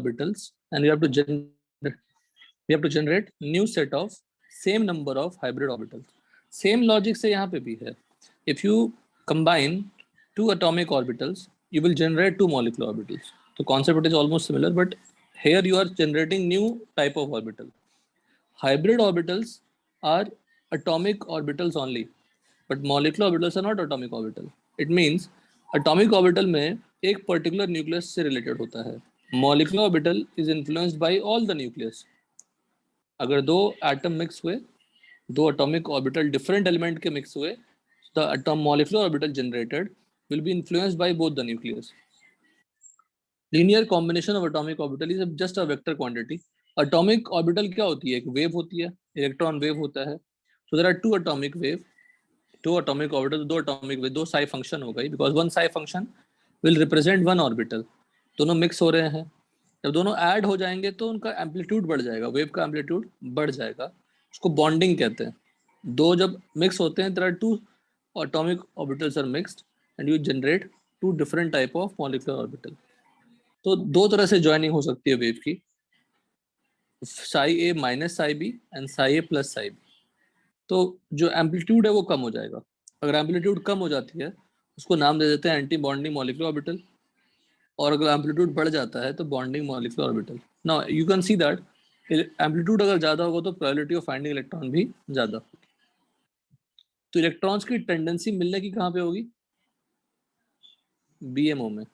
orbitals, and we have to generate new set of same number of hybrid orbitals. Same logic से यहाँ पे भी है. If you combine two atomic orbitals, you will generate two molecular orbitals. The concept is almost similar, but here you are generating new type of orbital. Hybrid orbitals are atomic orbitals only, but molecular orbitals are not atomic orbital. It means atomic orbital में एक particular nucleus से related होता है. Molecular orbital is influenced by all the nucleus. अगर दो atom mix हुए, दो atomic orbital different element के mix हुए, the atom molecular orbital generated will be influenced by both the nucleus. Linear combination of atomic orbital is just a vector quantity. Atomic orbital क्या होती है? एक wave होती है, electron wave होता है. So there are two atomic wave, two atomic orbital, दो atomic wave, दो psi function हो गई, because one psi function will represent one orbital. दोनों mix हो रहे हैं. जब दोनों ऐड हो जाएंगे तो उनका एम्पलीट्यूड बढ़ जाएगा, वेव का एम्पलीट्यूड बढ़ जाएगा, उसको बॉन्डिंग कहते हैं. दो जब मिक्स होते हैं, there are two atomic orbitals are mixed and you generate two different type of molecular orbital. तो दो तरह से ज्वाइनिंग हो सकती है वेव की, psi A minus psi B and psi A plus psi B. तो जो एम्पलीट्यूड है वो कम हो जाएगा. अगर एम्पलीट्यूड कम हो जाती है उसको नाम दे देते हैं एंटी बॉन्डिंग मॉलिक्यूलर ऑर्बिटल, और अगर एम्पलीट्यूड बढ़ जाता है तो bonding molecular orbital. Now you can see that amplitude अगर ज़्यादा होगा तो प्रोबेबिलिटी ऑफ फाइंडिंग इलेक्ट्रॉन भी ज़्यादा होगी. तो इलेक्ट्रॉन्स की टेंडेंसी मिलने की कहाँ पे होगी? बीएमओ में.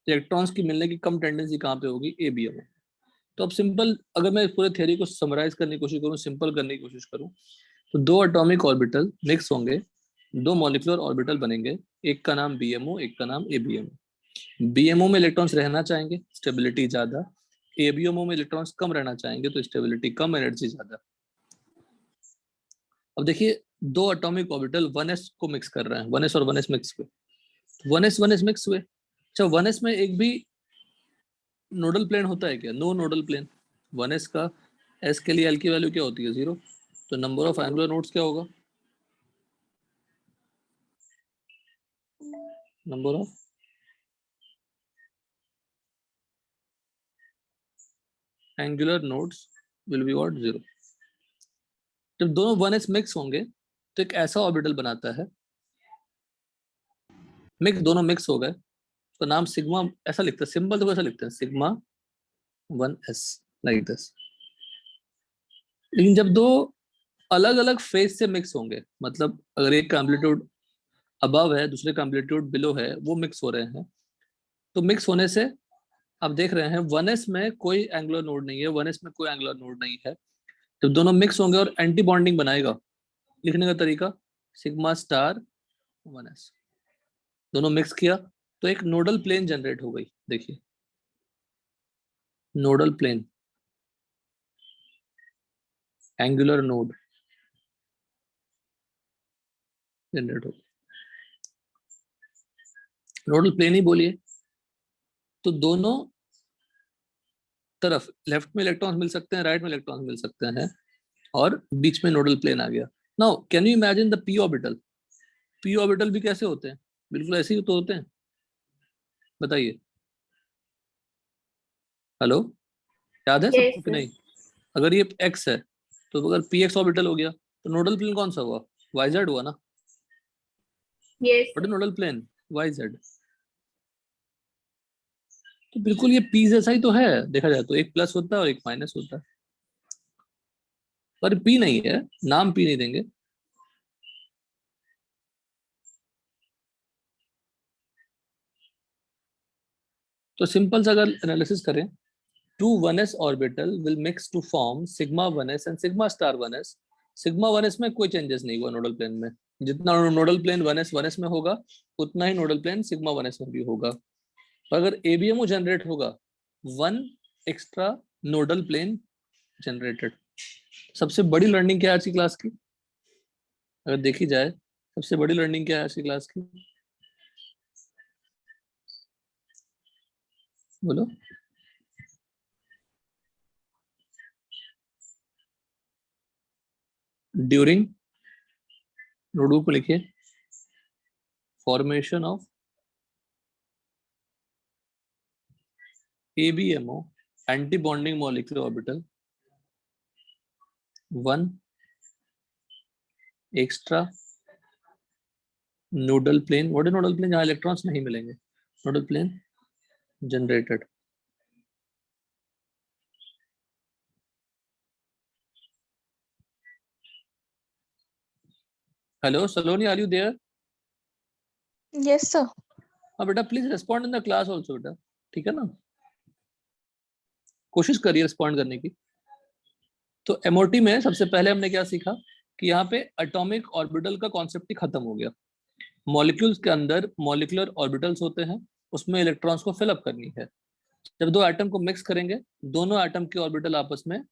इलेक्ट्रॉन्स की मिलने की कम टेंडेंसी कहाँ पे होगी? एबीएमओ. तो अब सिंपल, अगर मैं पूरे थ्योरी को समराइज करने की कोशिश करूँ, सिंपल करने की कोशिश करूँ, तो दो एटॉमिक ऑर्बिटल मिक्स होंगे, दो मॉलिक्यूलर ऑर्बिटल बनेंगे, एक का नाम बीएमओ, एक का नाम एबीएमओ. बीएमओ में इलेक्ट्रॉन्स रहना चाहेंगे, स्टेबिलिटी ज्यादा. एबीएमओ में इलेक्ट्रॉन्स कम रहना चाहेंगे तो स्टेबिलिटी कम, एनर्जी ज्यादा. अब देखिए दो एटॉमिक ऑर्बिटल 1s को मिक्स कर रहे हैं, 1s और 1s मिक्स हुए, 1s मिक्स हुए. अच्छा 1s में एक भी नोडल प्लेन होता है क्या? No nodal plane. 1s का s के लिए l की वैल्यू क्या होती है? 0. तो नंबर ऑफ एंगुलर नोड्स क्या होगा? Number of angular nodes will be what? 0. जब दोनों 1s मिक्स होंगे तो एक ऐसा ऑर्बिटल बनाता है, दोनों मिक्स हो गए, तो नाम सिग्मा, ऐसा लिखते हैं, सिंबल तो ऐसा लिखते हैं, सिग्मा 1s, लाइक दिस. लेकिन जब दो अलग अलग फेज से मिक्स होंगे, मतलब अगर एक का एम्पलीट्यूड अबव है, दूसरे का एम्पलीट्यूड बिलो है, वो मिक्स हो रहे हैं, तो मिक्स होने से आप देख रहे हैं 1s में कोई एंगुलर नोड नहीं है, 1s में कोई एंगुलर नोड नहीं है. जब दोनों मिक्स होंगे और एंटी बॉन्डिंग बनाएगा, लिखने का तरीका सिग्मा स्टार 1s. दोनों मिक्स किया तो एक नोडल प्लेन जनरेट हो गई. देखिए nodal plane, angular node generate हो, नोडल प्लेन ही बोलिए. तो दोनों तरफ लेफ्ट में इलेक्ट्रॉन्स मिल सकते हैं, राइट में इलेक्ट्रॉन्स मिल सकते हैं, और बीच में नोडल प्लेन आ गया. Now can you imagine the P orbital? P orbital भी कैसे होते हैं? बिल्कुल ऐसे ही तो होते हैं. बताइए. हेलो, याद है सबको कि नहीं? अगर ये एक्स है तो अगर पी एक्स ऑर्बिटल हो गया तो नोडल प्लेन कौन सा हुआ? वाई जेड हुआ ना. But nodal plane y z. तो बिल्कुल ये पी जैसा ही तो है, देखा जाए तो एक प्लस होता है और एक माइनस होता है, पर पी नहीं है, नाम पी नहीं देंगे. तो सिंपल सा अगर एनालिसिस करें, two 1s orbital will mix to form sigma 1s and sigma star 1s. sigma 1s में कोई चेंजेस नहीं हुआ नोडल प्लेन में. जितना नोडल प्लेन 1s में होगा उतना ही नोडल प्लेन सिग्मा 1s में भी होगा. पर अगर एबीएमओ जनरेट होगा, one extra nodal plane generated. सबसे बड़ी लर्निंग क्या है आज की क्लास की? अगर देखी जाए सबसे बड़ी लर्निंग क्या है आज की क्लास की? बोलो. ड्यूरिंग, नोटबुक को लिखिए, formation of ABMO, anti bonding molecular orbital, 1 extra nodal plane. What is nodal plane? जहां इलेक्ट्रॉन्स नहीं मिलेंगे. Nodal plane generated. Hello Saloni, are you there? Yes, sir. हाँ बेटा, please respond in the class also बेटा, ठीक है ना? कोशिश करिए रिस्पॉन्ड करने की. तो एमओटी में सबसे पहले हमने क्या सीखा कि यहाँ पे एटॉमिक ऑर्बिटल का कॉन्सेप्ट ही खत्म हो गया. मॉलिक्यूल्स के अंदर मॉलिक्यूलर ऑर्बिटल्स होते हैं, उसमें इलेक्ट्रॉन्स को फिल अप करनी है. जब दो एटम को मिक्स करेंगे, दोनों एटम के ऑर्बिटल आपस में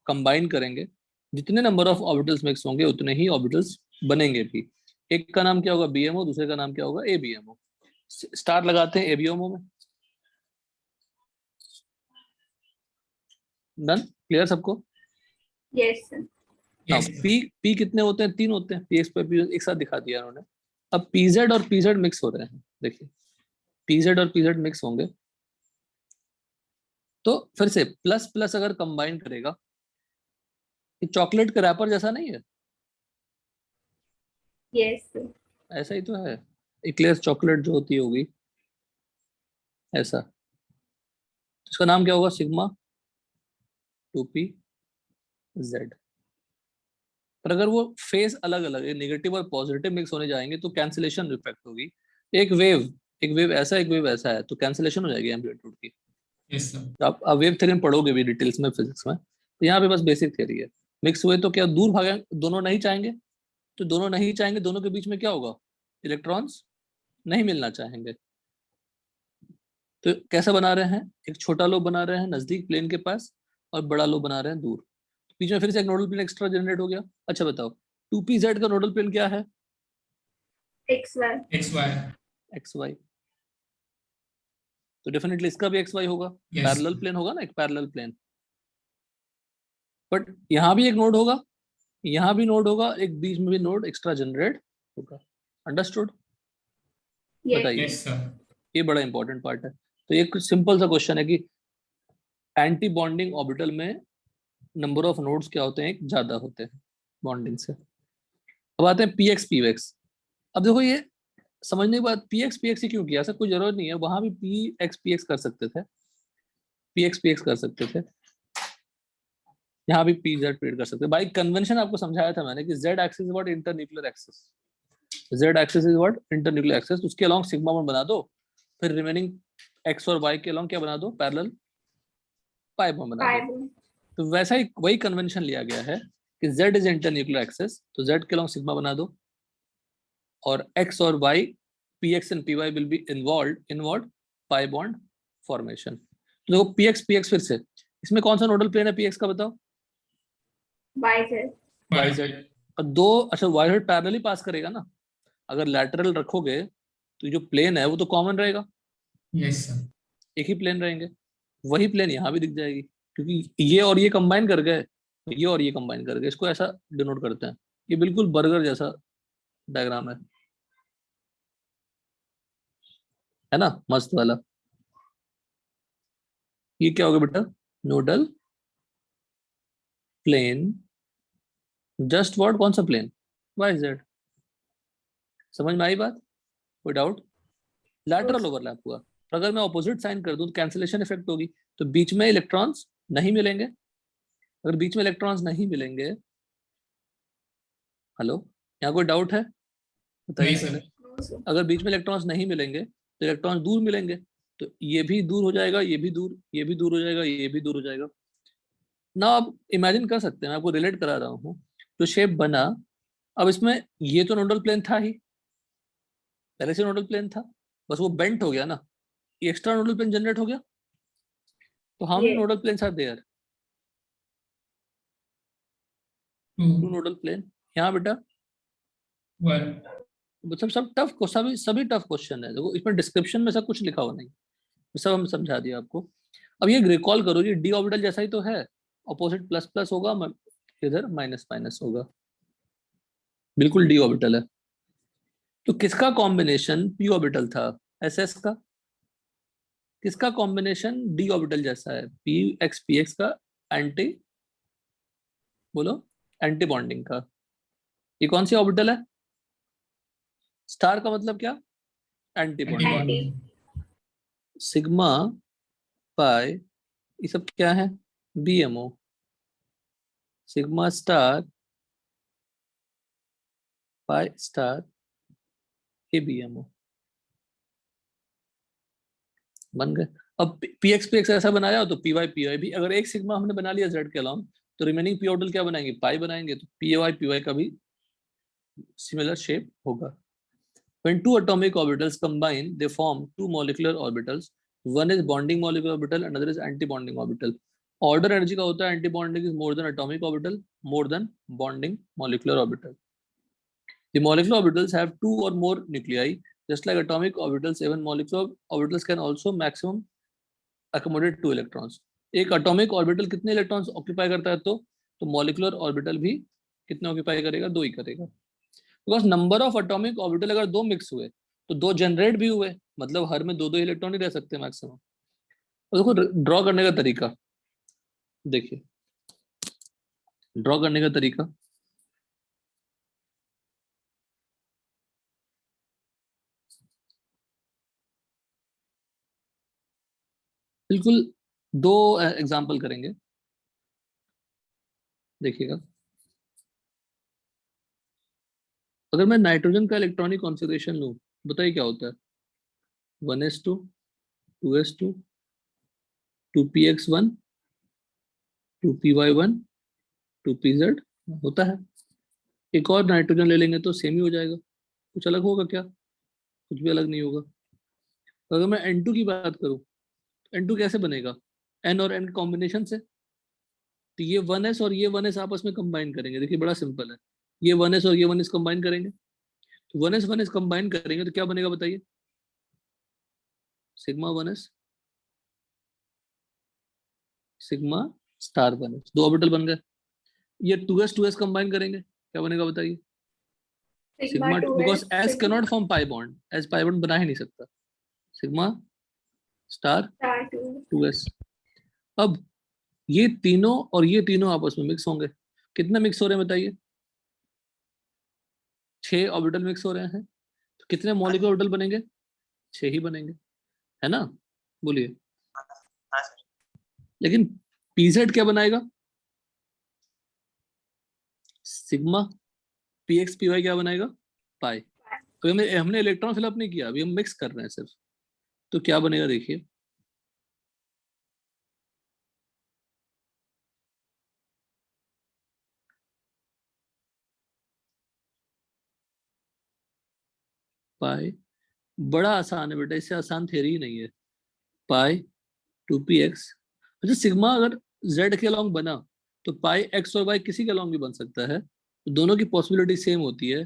कंबाइन करेंगे, जितने नंबर ऑफ ऑर्बिटल्स मिक्स होंगे उतने ही ऑर्बिटल्स बनेंगे भी. एक का नाम क्या होगा? बीएमओ, दूसरे का नाम क्या होगा? एबीएमओ. स्टार लगाते हैं एबीएमओ में. डन? क्लियर सबको? Yes sir. नाउ पी कितने होते हैं? 3 होते हैं. पी एक्स पी एक साथ दिखा दिया उन्होंने. अब पीजेड और पीजेड मिक्स हो रहे हैं. देखिए, पीजेड और पीजेड मिक्स होंगे तो फिर से प्लस प्लस अगर कंबाइन करेगा, ये चॉकलेट का रैपर जैसा नहीं है? Yes sir. ऐसा ही तो है. एक्लेयर्स चॉकलेट जो होती होगी ऐसा. तो इसका नाम क्या होगा? Sigma 2p z. पर अगर वो फेस अलग अलग है, नेगेटिव और पॉजिटिव मिक्स होने जाएंगे तो कैंसिलेशन इफेक्ट होगी. एक वेव ऐसा, एक वेव ऐसा है, तो कैंसिलेशन हो जाएगी एम्पलीट्यूड की. Yes sir. तो आप वेव थ्योरी में पढ़ोगे भी डिटेल्स में फिजिक्स में. तो यहाँ पे बस बेसिक थ्योरी है. मिक्स हुए तो क्या दूर भागे? दोनों नहीं चाहेंगे, तो दोनों नहीं चाहेंगे, दोनों के बीच में क्या होगा? इलेक्ट्रॉन्स नहीं मिलना चाहेंगे. तो कैसा बना रहे हैं? एक छोटा लोब बना रहे हैं नजदीक प्लेन के पास, और बड़ा लोब बना रहे हैं दूर. बीच में फिर से एक नोडल प्लेन एक्स्ट्रा जनरेट हो गया. अच्छा बताओ, 2pz का नोडल प्लेन क्या है? XY. xy. तो डेफिनेटली इसका भी xy होगा. पैरेलल प्लेन होगा ना, एक पैरेलल प्लेन. बट यहाँ भी एक नोड होगा, यहाँ भी नोड होगा, एक बीच में भी नोड एक्स्ट्रा जनरेट होगा. अंडरस्टूड? बताइए. Yes sir. ये बड़ा इंपॉर्टेंट पार्ट है. तो ये कुछ सिंपल सा क्वेश्चन है कि एंटी बॉन्डिंग ऑर्बिटल में नंबर ऑफ नोड्स क्या होते हैं? एक ज्यादा होते हैं बॉन्डिंग से. अब आते हैं पीएक्स पीवेक्स. अब देखो ये समझने के बाद पीएक्स पीएक्स ही क्यों किया? ऐसा कोई जरूरत नहीं है. वहां भी पीएक्स पीएक्स कर सकते थे, पीएक्स पीएक्स कर सकते थे, यहाँ भी पीजेड पीड कर सकते थे. बाई कन्वेंशन आपको समझाया था मैंने कि Z axis is what? Internuclear axis. Z axis is what? Internuclear axis. उसके अलोंग सिग्मा 1 बना दो, फिर रिमेनिंग एक्स और वाई के अलोंग क्या बना दो? पैरेलल पाई बॉन्ड बना दो. तो वैसा ही वही कन्वेंशन लिया गया है कि z इज इंटरन्यूक्लियर एक्सिस, तो z के अलोंग सिग्मा बना दो, और x और y, px and py will be involved in what? Pi bond formation. तो देखो px px फिर से, इसमें कौन सा नोडल प्लेन है px का? बताओ. yz. और दो, अच्छा yz पैरेलली पास करेगा ना. अगर लैटरल रखोगे तो जो प्लेन है वो तो कॉमन रहेगा. Yes sir. एक ही प्लेन रहेंगे. वही प्लेन यहाँ भी दिख जाएगी, क्योंकि ये और ये कंबाइन कर गए, ये और ये कंबाइन कर गए. इसको ऐसा डिनोट करते हैं. ये बिल्कुल बर्गर जैसा डायग्राम है ना, मस्त वाला. ये क्या होगा बेटा? Nodal plane. Just what? कौन सा प्लेन? YZ. समझ में आई बात? कोई डाउट? लैटरल ओवरलैप हुआ. तो अगर मैं ऑपोजिट साइन कर दूं तो कैंसिलेशन इफेक्ट होगी, तो बीच में इलेक्ट्रॉन्स नहीं मिलेंगे. अगर बीच में इलेक्ट्रॉन्स नहीं मिलेंगे, हेलो, यहाँ कोई डाउट है? बताइए पहले. अगर बीच में इलेक्ट्रॉन्स नहीं मिलेंगे तो इलेक्ट्रॉन्स दूर मिलेंगे, तो ये भी दूर हो जाएगा, ये भी दूर, ये भी दूर हो जाएगा, ये भी दूर हो जाएगा ना. आप इमेजिन कर सकते हैं, मैं आपको रिलेट करा रहा हूँ. जो शेप बना, अब इसमें ये तो नोडल प्लेन था ही, पहले से नोडल प्लेन था, बस वो बेंट हो गया ना. ये एक्स्ट्रा नोडल प्लेन जनरेट हो गया. तो how many nodal planes are there? 2 nodal plane. यहाँ बेटा 1. मतलब सब टफ, सभी टफ क्वेश्चन है. देखो इसमें डिस्क्रिप्शन में सब कुछ लिखा हुआ नहीं, सब हम समझा दिया आपको. अब ये रिकॉल करो, ये डी ऑर्बिटल जैसा ही तो है. ऑपोजिट प्लस प्लस होगा, इधर माइनस माइनस होगा. बिल्कुल डी ऑर्बिटल है. तो किसका कॉम्बिनेशन पी ऑर्बिटल था? एसएस का. किसका कॉम्बिनेशन डी ऑर्बिटल जैसा है, पी एक्स का एंटी, बोलो, एंटी बॉन्डिंग का। ये कौन सी ऑर्बिटल है? स्टार का मतलब क्या? Anti bonding. Antibody. Sigma pi ये सब क्या है? BMO. Sigma star pi star ये बीएमओ बन गए। अब पी एक्स ऐसा बनाया हो तो पी वाई भी, अगर एक सिग्मा हमने बना लिया जेड के अलावा तो रिमेनिंग पी ऑर्बिटल क्या बनाएंगे? पाई बनाएंगे, तो पी वाई का भी सिमिलर शेप होगा। When two atomic orbitals combine, they form two molecular orbitals. One is bonding molecular orbital, another is anti-bonding orbital. Order energy का होता है anti-bonding is more than atomic orbital, more than bonding molecular orbital. The molecular orbitals have two or more nuclei, just like atomic orbitals. Even molecular orbitals can also maximum accommodate two electrons. एक atomic orbital कितने electrons occupy करता है? तो molecular orbital भी कितने occupy करेगा? दो ही करेगा। Because number of atomic orbital अगर दो मिक्स हुए तो दो जनरेट भी हुए, मतलब हर में दो दो इलेक्ट्रॉन ही रह सकते हैं मैक्सिमम। और देखो ड्रॉ करने का तरीका देखिए, ड्रॉ करने का तरीका बिल्कुल दो एग्जांपल करेंगे, देखिएगा। अगर मैं नाइट्रोजन का इलेक्ट्रॉनिक कॉन्फ़िगरेशन लूं, बताइए क्या होता है? 1s2 2s2 2px1 2py1 2pz होता है। एक और नाइट्रोजन ले लेंगे तो सेम ही हो जाएगा, कुछ अलग होगा क्या? कुछ भी अलग नहीं होगा। अगर मैं N2 की बात करूं, N2 कैसे बनेगा? N और N कॉम्बिनेशन से। तो ये 1s और ये 1s आपस में कंबाइन करेंगे, देखिए बड़ा सिंपल है। ये 1s और ये 1s कंबाइन करेंगे, तो 1s कंबाइन करेंगे तो क्या बनेगा बताइए? Sigma 1s sigma star 1s, दो ऑर्बिटल बन गए। ये 2s कंबाइन करेंगे, क्या बनेगा बताइए? sigma sigma, 2s because s can sigma not form pi bond, S pi bond बना ही नहीं सकता। Sigma star star 2 2s। अब ये तीनों और ये तीनों आपस में मिक्स होंगे, कितने मिक्स हो रहे हैं बताइए? 6 ऑर्बिटल मिक्स हो रहे हैं, तो कितने मॉलिक्यूलर ऑर्बिटल बनेंगे? 6 ही बनेंगे, है ना? बोलिए। लेकिन पीजेड क्या बनाएगा? Sigma p x p y क्या बनाएगा? पाई। तो हमने इलेक्ट्रॉन फिलअप नहीं किया, अभी हम मिक्स कर रहे हैं सिर्फ। तो क्या बनेगा देखिए, पाई। बड़ा आसान है बेटा, इससे आसान थ्योरी ही नहीं है। पाई 2px। अच्छा, सिग्मा अगर जेड के अलॉन्ग बना तो पाई एक्स और वाई किसी के अलॉन्ग भी बन सकता है, तो दोनों की पॉसिबिलिटी सेम होती है।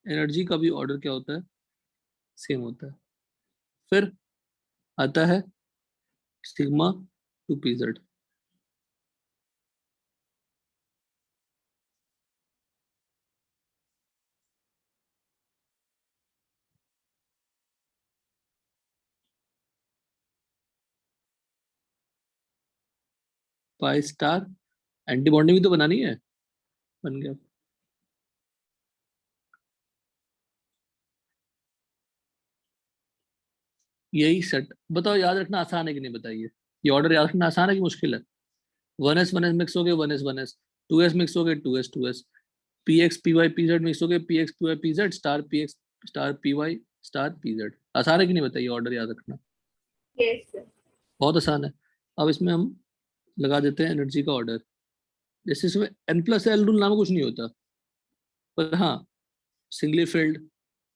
एनर्जी का भी ऑर्डर क्या होता है? सेम होता है। फिर आता है sigma 2pz। Pi star anti bonding भी तो बनानी है, बन गया। यही सेट, बताओ याद रखना आसान है कि नहीं बताइए? ये ऑर्डर याद रखना आसान है कि मुश्किल है? 1s मिक्स हो गए, 1s 2s मिक्स हो गए, 2s p x p y p z mix हो गए, p x p y p z star p x star p y star p z. आसान है कि नहीं बताइए? ऑर्डर याद रखना yes sir बहुत आसान है। अब इसमें हम लगा देते हैं एनर्जी का ऑर्डर। जैसे इसमें एन प्लस एल रूल नाम कुछ नहीं होता, पर हाँ सिंगली फिल्ड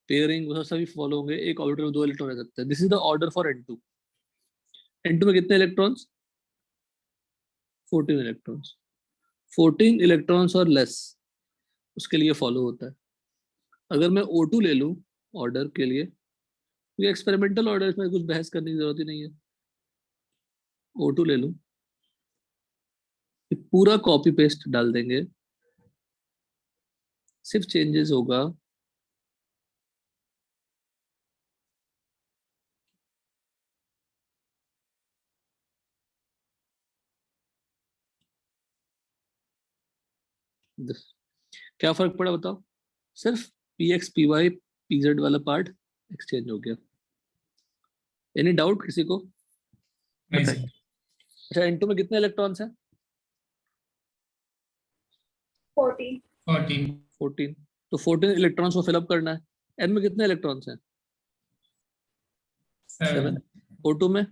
पेयरिंग वो सब सभी फॉलो होंगे। एक ऑर्बिटल में दो इलेक्ट्रॉन रह सकते हैं। This is the order for N2। N2 में कितने इलेक्ट्रॉन्स? 14 इलेक्ट्रॉन्स। 14 इलेक्ट्रॉन्स और लेस उसके लिए फॉलो होता है। अगर मैं O2 ले लूँ ऑर्डर के लिए, ये एक्सपेरिमेंटल ऑर्डर, इसमें कुछ बहस करने की जरूरत ही नहीं है। O2 ले लूँ, पूरा कॉपी पेस्ट डाल देंगे, सिर्फ चेंजेस होगा this. क्या फर्क पड़ा बताओ? सिर्फ px py pz वाला पार्ट एक्सचेंज हो गया। एनी डाउट किसी को? नहीं बताइए। सर। अच्छा, N2 में कितने इलेक्ट्रॉन्स हैं? 14. 14. 14। तो 14 इलेक्ट्रॉन्स को फिलअप करना है। N में कितने इलेक्ट्रॉन्स हैं? 7। 7. O2 में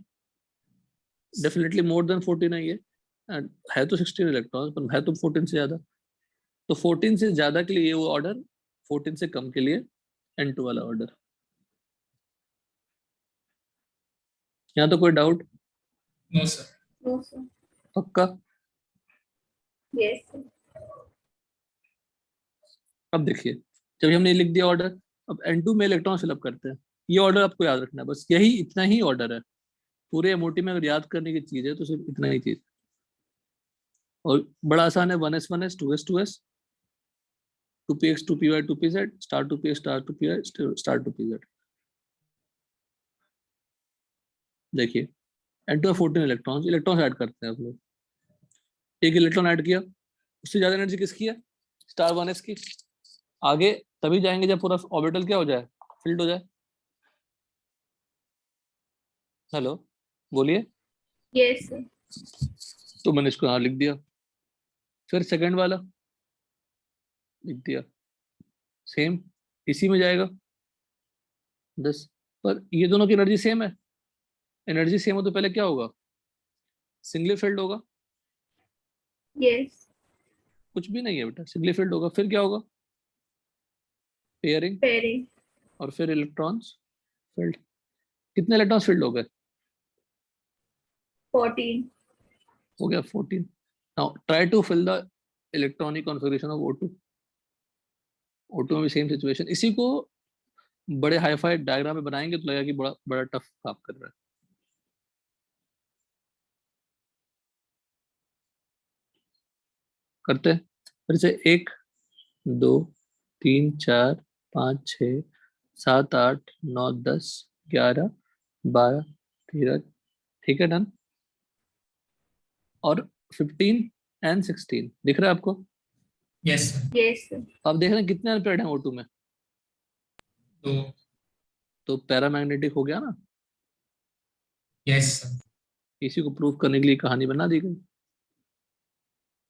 डेफिनेटली मोर देन 14 है ये। And है तो 16 इलेक्ट्रॉन्स, पर है तो 14 से ज्यादा। तो 14 से ज्यादा के लिए ये वो ऑर्डर, 14 से कम के लिए N2 वाला ऑर्डर। यहाँ तो कोई doubt? No sir. No, sir. पक्का? Yes, sir. अब देखिए, जब हमने लिख दिया ऑर्डर, अब N2 में इलेक्ट्रॉन फिलअप करते हैं। ये ऑर्डर आपको याद रखना है, बस यही इतना ही ऑर्डर है पूरे एमओटी में। अगर याद करने की चीज है तो सिर्फ इतना ही चीज, और बड़ा आसान है। 1s 1s 2s 2s 2px 2py 2pz star 2px star 2py star 2pz। देखिए N2 में 14 इलेक्ट्रॉन्स ऐड करते हैं आप लोग। एक इलेक्ट्रॉन ऐड किया, उससे ज्यादा एनर्जी किसकी है? स्टार 1s की। आगे तभी जाएंगे जब पूरा ऑर्बिटल क्या हो जाए, फिल्ड हो जाए। हेलो, बोलिए। Yes, sir. तो मैंने इसको यहाँ लिख दिया। फिर सेकंड वाला लिख दिया, सेम इसी में जाएगा 10। पर ये दोनों की एनर्जी सेम है। एनर्जी सेम हो तो पहले क्या होगा? सिंगली फील्ड होगा। Yes. कुछ भी नहीं है बेटा, सिंगली फील्ड होगा। फिर क्या होगा? Pairing, Pairing. और फिर इलेक्ट्रॉन्स फील्ड। कितने इलेक्ट्रॉन्स फील्ड हो गए? 14. हो गया 14। Now try to fill the electronic configuration of O2। O2 में भी सेम सिचुएशन। इसी को बड़े हाईफाई डायग्राम में बनाएंगे तो लगेगा कि बड़ा बड़ा टफ काम कर रहा है। करते हैं फिर से। 1 2 3 4 5 6 7 8 9 10 11 12 13। ठीक है, डन। और 15 एंड 16 दिख रहा है आपको? Yes sir. Yes, sir. आप देख रहे हैं कितने अनपेयर्ड हैं O2 में? 2. तो पैरामैग्नेटिक हो गया ना। Yes sir. इसी को प्रूव करने के लिए कहानी बना दी गई।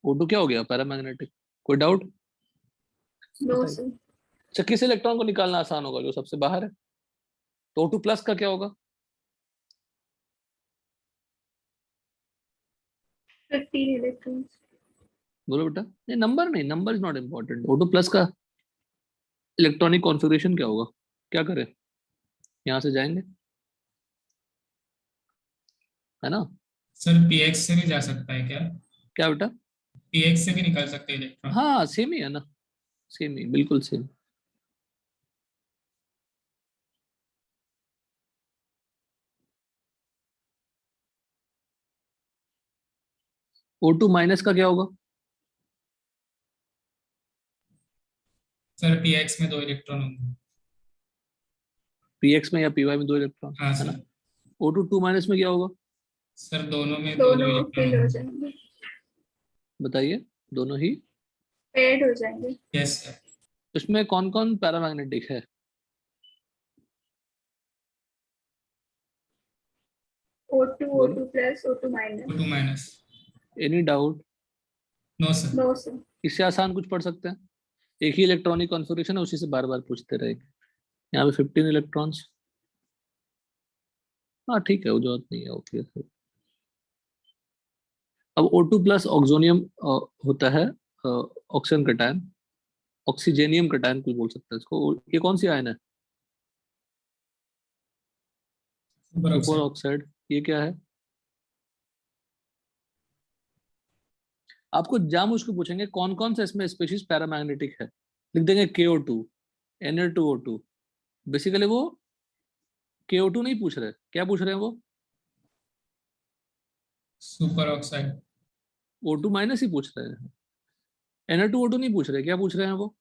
O2 क्या हो गया? पैरामैग्नेटिक। कोई डाउट? No, बताइए। sir. अच्छा, किस इलेक्ट्रॉन को निकालना आसान होगा? जो सबसे बाहर है। तो O2 प्लस का क्या होगा? 15 electrons. बोलो बेटा। नहीं, नंबर नहीं, number is not important. O2 plus का इलेक्ट्रॉनिक कॉन्फ़िगरेशन क्या होगा? क्या करें? यहाँ से जाएंगे, है ना? सर px से भी जा सकता है क्या? क्या बेटा? px से भी निकाल सकते हैं इलेक्ट्रॉन? हाँ, सेम ही है ना, सेम ही, बिल्कुल सेम। O2 माइनस का क्या होगा? सर px में 2 इलेक्ट्रॉन होंगे। Px में या Py में 2 इलेक्ट्रॉन, हाँ है ना? सर। O2 2 माइनस में क्या होगा? सर दोनों में 2 दोनों इलेक्ट्रॉन fill हो होंगे। जाएंगे. बताइए। दोनों ही। Paired हो जाएंगे. Yes sir. इसमें कौन कौन पैरामैग्नेटिक है? O2, बोलो। O2 plus, O2 minus. O2 minus. Any doubt? No sir. No, sir. इससे आसान कुछ पढ़ सकते हैं? एक ही इलेक्ट्रॉनिक कॉन्फ़िगरेशन है, उसी से बार बार पूछते रहेंगे। यहाँ पे 15 इलेक्ट्रॉन्स। हाँ ठीक है, वो जरूरत नहीं है। ओके। अब O2 प्लस ऑक्सोनियम होता है ऑक्सीजन कटायन, ऑक्सीजेनियम कटायन कुछ बोल सकते हैं इसको। ये कौन सी आयन है? Super super oxide. ऑक्साइड। ये क्या है? आपको जाम उसको पूछेंगे कौन कौन सा इसमें स्पीशीज पैरामैग्नेटिक है, लिख देंगे KO2 Na2O2। बेसिकली वो KO2 नहीं पूछ रहे, क्या पूछ रहे हैं वो? Super oxide. O2 माइनस ही पूछ रहे हैं। Na2O2 नहीं पूछ रहे, क्या पूछ रहे हैं वो?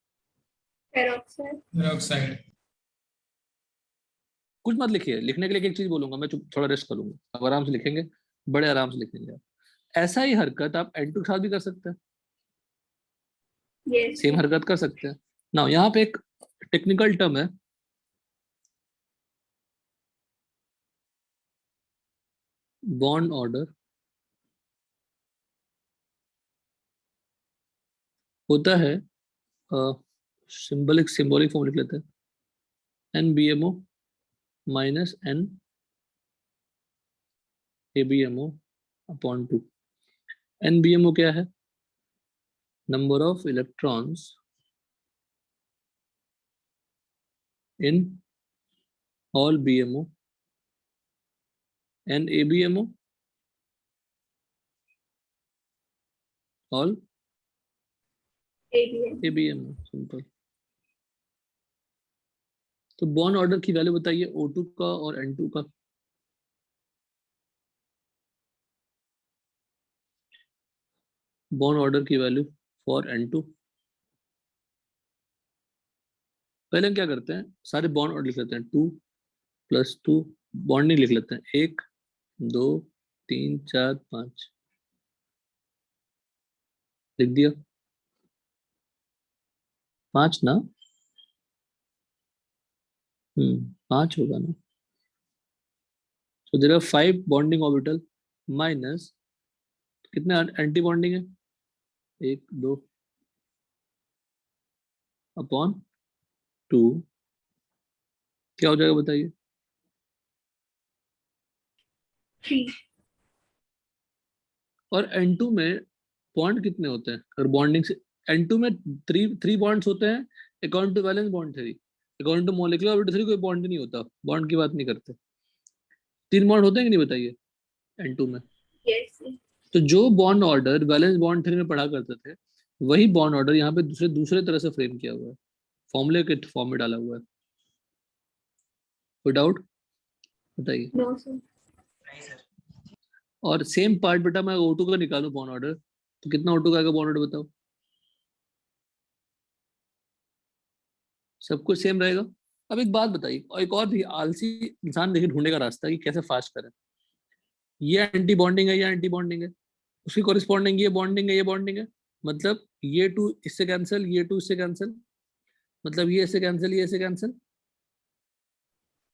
Peroxide. पेरोक्साइड। कुछ मत लिखिए, लिखने के लिए एक चीज बोलूंगा मैं, थोड़ा रेस्ट करूंगा। अब आराम से लिखेंगे, बड़े आराम से लिखेंगे आप। ऐसा ही हरकत आप N2 के साथ भी कर सकते हैं। Yes. सेम हरकत कर सकते हैं ना। यहाँ पे एक टेक्निकल टर्म है, बॉन्ड ऑर्डर। होता है सिंबॉलिक फॉर्म लिख लेते हैं, N B M O minus N A B M O upon 2। N B M O क्या है? Number of electrons in all B M O. N A B M O all ABM. A B M O, simple. तो bond order की value बताइए O2 का और N2 का। Bond order की value for N2। पहले हम क्या करते हैं, सारे बॉन्ड ऑर्डर लिख लेते हैं, 2 + 2 बॉन्डिंग लिख लेते हैं, 1 2 3 4 5 लिख दिया। 5 ना, 5 होगा ना। So there are 5 bonding orbital minus कितने एंटी बॉन्डिंग है, 1 2 अपॉन 2। क्या हो जाएगा बताइए? 3. और N2 में बॉन्ड कितने होते हैं अगर बॉन्डिंग से? N2 में थ्री बॉन्ड्स होते हैं according to valence bond theory. According to molecular orbital theory कोई बॉन्ड नहीं होता, बॉन्ड की बात नहीं करते। 3 बॉन्ड होते हैं कि नहीं बताइए N2 में? Yes. तो जो bond order valence bond theory में पढ़ा करते थे, वही बॉन्ड ऑर्डर यहाँ पे दूसरे दूसरे तरह से फ्रेम किया हुआ है, फॉर्मूले के फॉर्म में डाला हुआ है। कोई डाउट बताइए? No, sir. और सेम पार्ट बेटा मैं O2 का निकालूं बॉन्ड ऑर्डर, तो कितना O2 का आएगा बॉन्ड ऑर्डर बताओ? सब कुछ सेम रहेगा। अब एक बात बताइए, और एक और भी आलसी इंसान देखिए ढूंढने का रास्ता कि कैसे फास्ट करें। ये एंटी बॉन्डिंग है, ये एंटी बॉन्डिंग है, उसकी कॉरिस्पॉन्डिंग ये बॉन्डिंग है, ये बॉन्डिंग है, मतलब ये 2 इससे कैंसिल, ये 2 इससे कैंसिल, मतलब ये इससे कैंसिल, ये इससे cancel,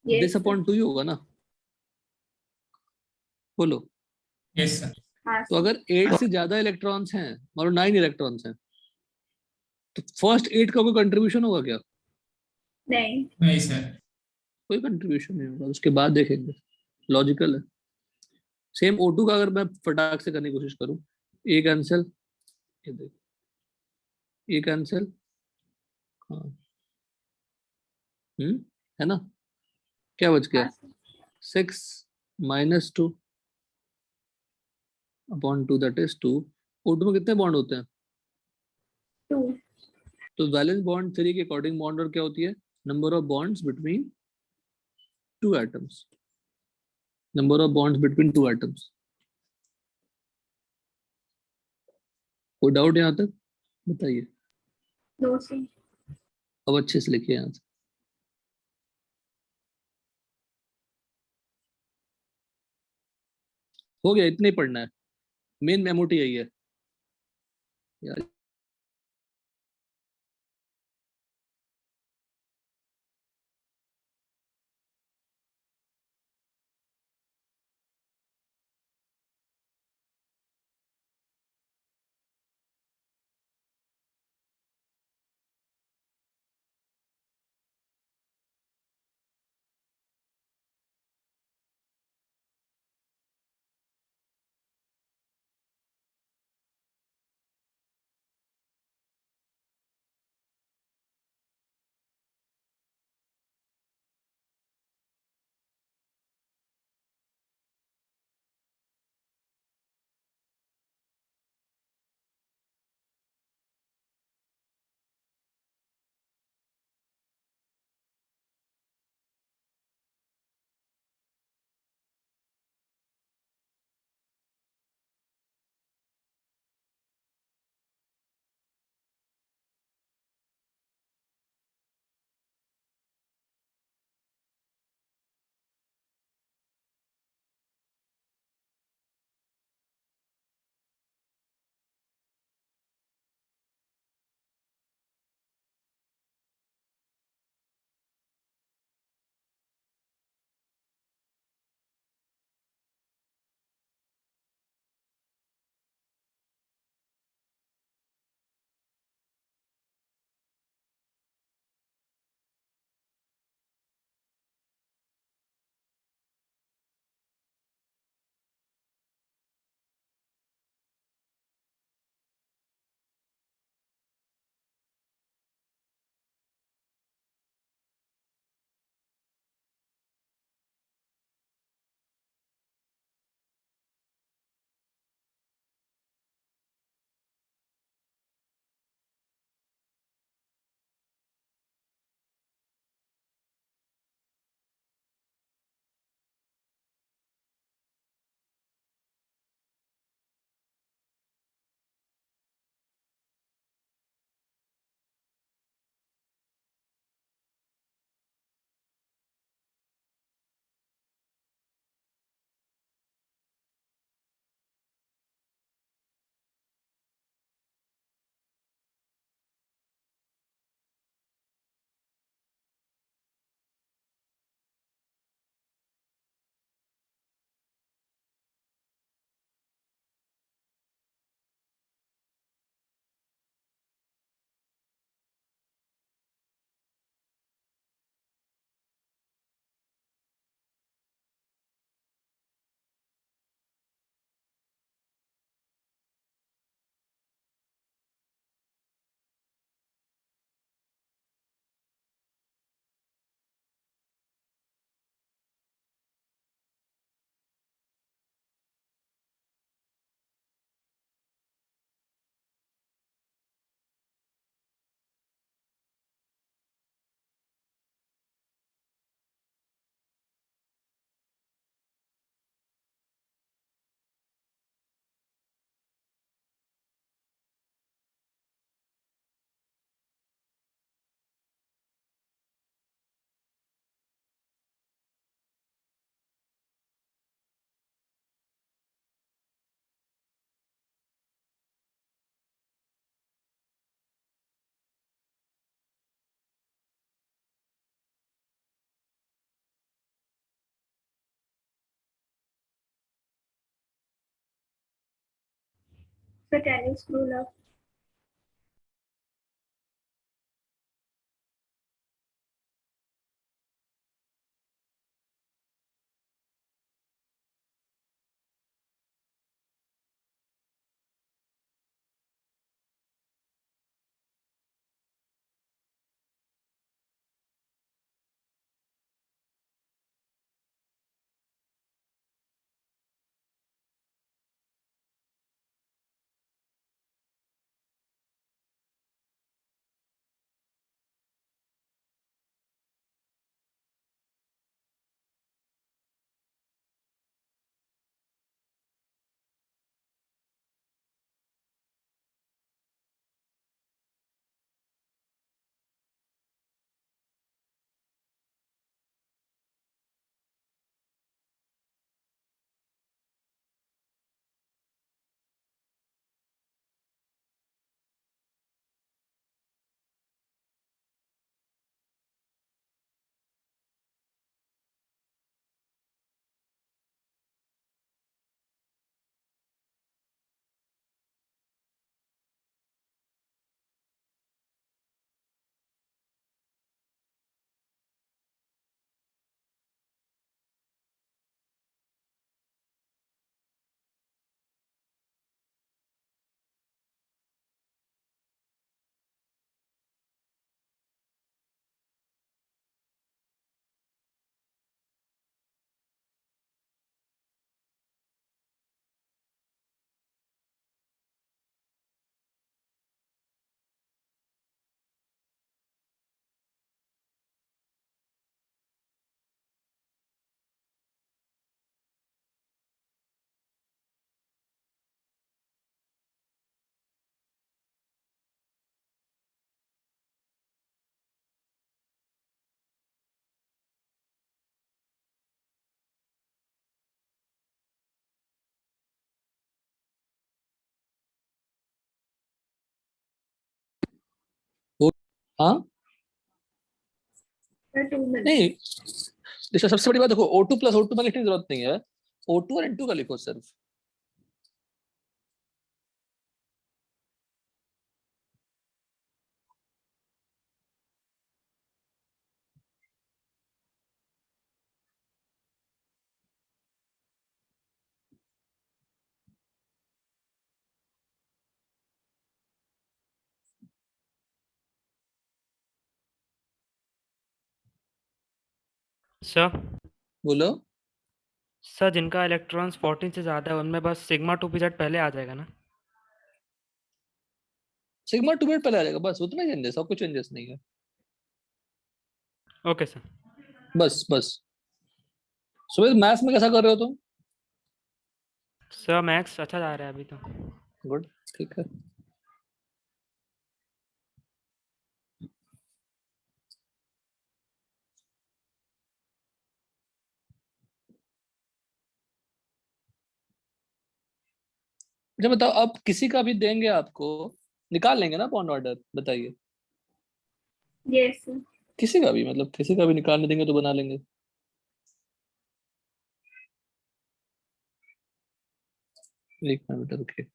Yes, this sir. Upon 2 ही होगा ना। बोलो। Yes sir. हाँ, तो sir. अगर 8 से ज्यादा इलेक्ट्रॉन्स हैं, मान लो 9 इलेक्ट्रॉन्स हैं, तो फर्स्ट 8 का कोई कंट्रीब्यूशन होगा क्या? नहीं. नहीं सर। कोई कंट्रीब्यूशन नहीं होगा, उसके बाद देखेंगे। लॉजिकल है। सेम O2 का अगर मैं फटाक से करने की कोशिश करूं, ए कैंसिल, ये देखो, ये कैंसिल, हाँ, है ना। क्या बच गया? हाँ, sir. 6 - 2 upon 2 that is 2। O2 में कितने बॉन्ड होते हैं? 2. तो वैलेंस बॉन्ड थ्योरी के अकॉर्डिंग बॉन्ड और क्या होती है? Number of bonds between two atoms. Number of bonds between two atoms. कोई डाउट यहाँ तक बताइए? No, sir. अब अच्छे से लिखिए यहाँ से। हो गया, इतना ही पढ़ना है, मेन मेमोटी यही है यार। Sir, can you scroll up? हाँ Sir, 2 minutes. नहीं, देखो सबसे बड़ी बात देखो, O2 प्लस O2 में लिखने की जरूरत नहीं है, O2 और N2 का लिखो सिर्फ। सर बोलो। सर जिनका इलेक्ट्रॉन्स 14 से ज़्यादा है उनमें बस सिग्मा 2 पीजेड पहले आ जाएगा ना? सिग्मा 2 पहले आ जाएगा, बस उतना चेंजेस, और कुछ चेंजेस नहीं है। Okay sir. बस बस। सुबह मैथ्स में कैसा कर रहे हो तुम? सर मैथ्स अच्छा जा रहा है अभी तो। गुड, ठीक है। अच्छा बताओ, अब किसी का भी देंगे आपको, निकाल लेंगे ना बॉन्ड ऑर्डर, बताइए। Yes, sir. किसी का भी, मतलब किसी का भी निकालने देंगे तो बना लेंगे। एक मिनट रुकिए।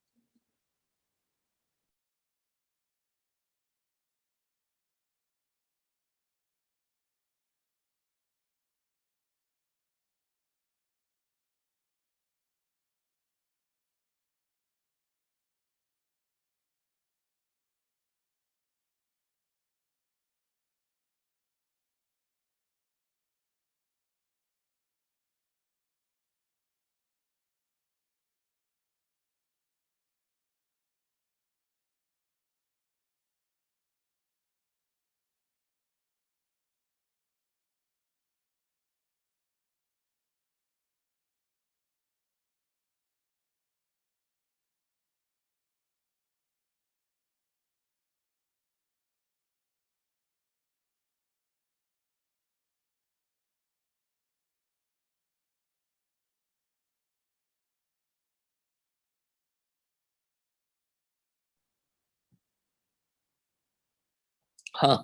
हाँ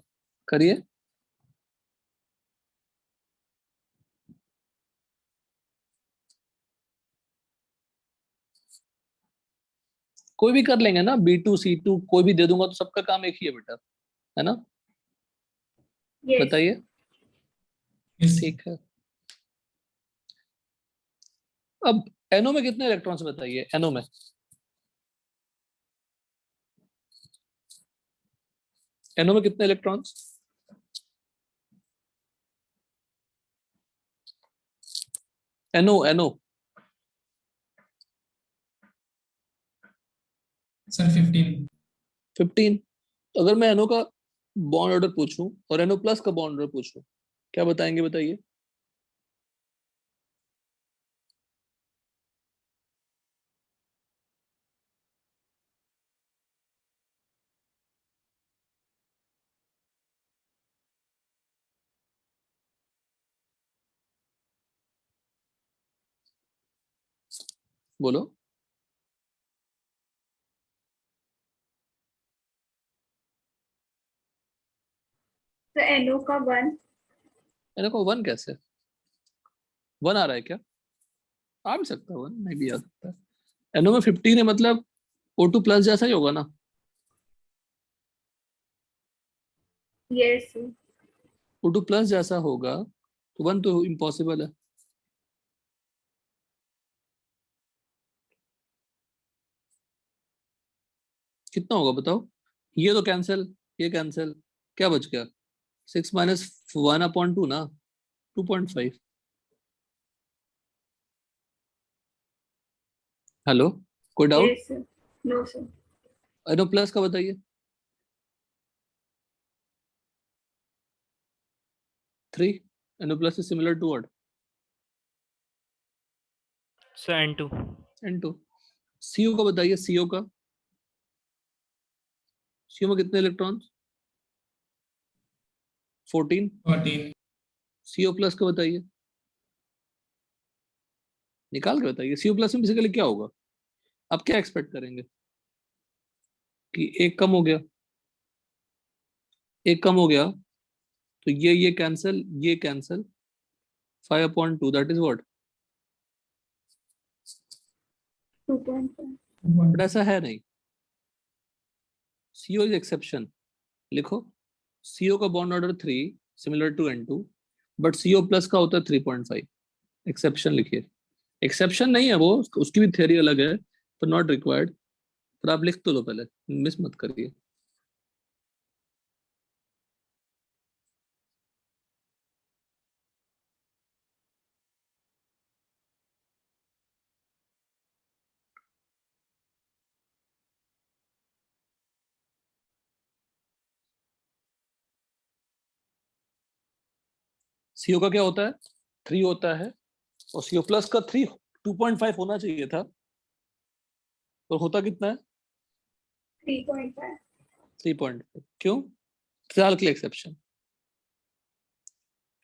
करिए। कोई भी कर लेंगे ना, B2 C2 कोई भी दे दूंगा तो सबका काम एक ही है बेटा, है ना? Yes. बताइए। yes, ठीक है। अब NO में कितने इलेक्ट्रॉन्स बताइए, NO में। NO में कितने इलेक्ट्रॉन्स? NO sir 15। 15। अगर मैं NO का बॉन्ड ऑर्डर पूछूं और NO प्लस का बॉन्ड ऑर्डर पूछूं, क्या बताएंगे बताइए? बोलो। तो NO का 1। NO का 1 कैसे? 1 आ रहा है क्या? आ भी सकता है 1, नहीं भी आ सकता है। NO में 15 है, मतलब O2 प्लस जैसा ही होगा ना? Yes. O2 प्लस जैसा होगा तो 1 तो इम्पॉसिबल है। कितना होगा बताओ? ये तो कैंसिल, ये कैंसिल, क्या बच गया? 6 माइनस 1/2 ना, 2.5। हेलो, कोई doubt? Yes, sir. No, sir. NO plus का बताइए। 3। NO plus is similar to what? Sir N2। N2। CO का बताइए, CO का। CO में कितने इलेक्ट्रॉन? 14। 14। CO प्लस का बताइए, निकाल के बताइए। CO प्लस में बेसिकली क्या होगा? आप क्या एक्सपेक्ट करेंगे? कि एक कम हो गया, एक कम हो गया तो ये कैंसिल, ये cancel, 5/2 that is what? 2.5. But ऐसा है नहीं। CO is exception. लिखो, CO का bond order 3 similar to N2, but CO plus का होता है 3.5। एक्सेप्शन लिखिए। एक्सेप्शन नहीं है वो, उसकी भी थ्योरी अलग है, पर नॉट रिक्वायर्ड। पर आप लिख तो लो पहले, मिस मत करिए। CO का क्या होता है? 3 होता है, और CO प्लस का 2.5 होना चाहिए था, और होता कितना है? 3.5. 3.5। क्यों? फिलहाल के लिए एक्सेप्शन।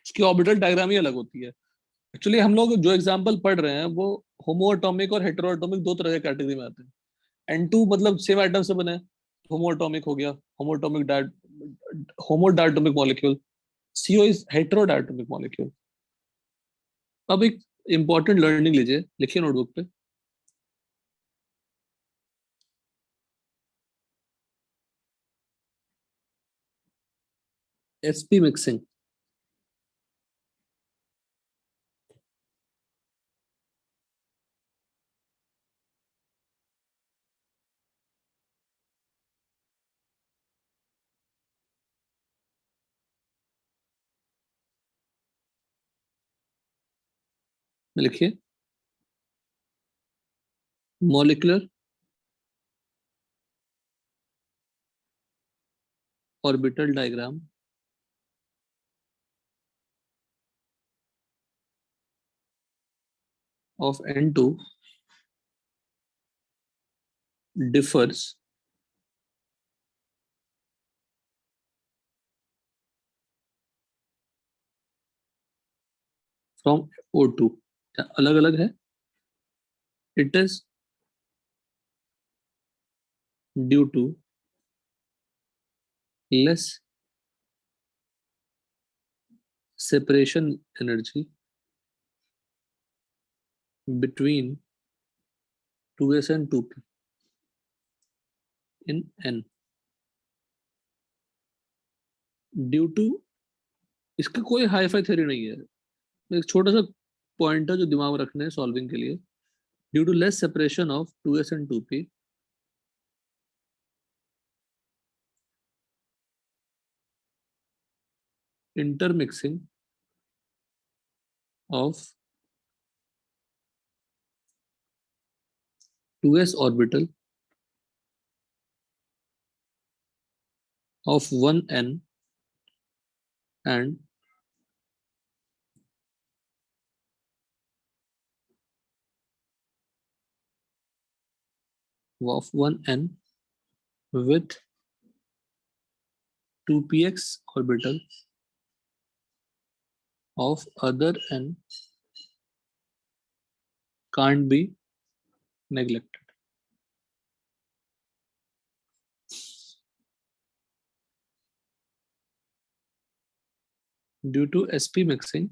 उसकी ऑर्बिटल डायग्राम ही अलग होती है। एक्चुअली हम लोग जो एग्जांपल पढ़ रहे हैं वो होमोएटॉमिक और हेटेरोएटॉमिक दो तरह के कैटेगरी में आते हैं। N2 मतलब सेम एटम से बने, होमोएटॉमिक हो गया, homodiatomic molecule. CO is heterodiatomic molecule. अब एक इंपॉर्टेंट लर्निंग लीजिए, लिखिए नोटबुक पे। SP mixing. लिखिए, molecular orbital diagram of N2 differs from O2। अलग अलग है। It is due to less separation energy between 2s and 2p। in n due to, इसका कोई हाई फाई थ्योरी नहीं है, एक छोटा सा पॉइंट है जो दिमाग में रखने हैं सॉल्विंग के लिए। Due to less separation of 2s and 2p, intermixing of 2s orbital of 1n and of 1n with 2px orbital of other n can't be neglected. Due to sp mixing,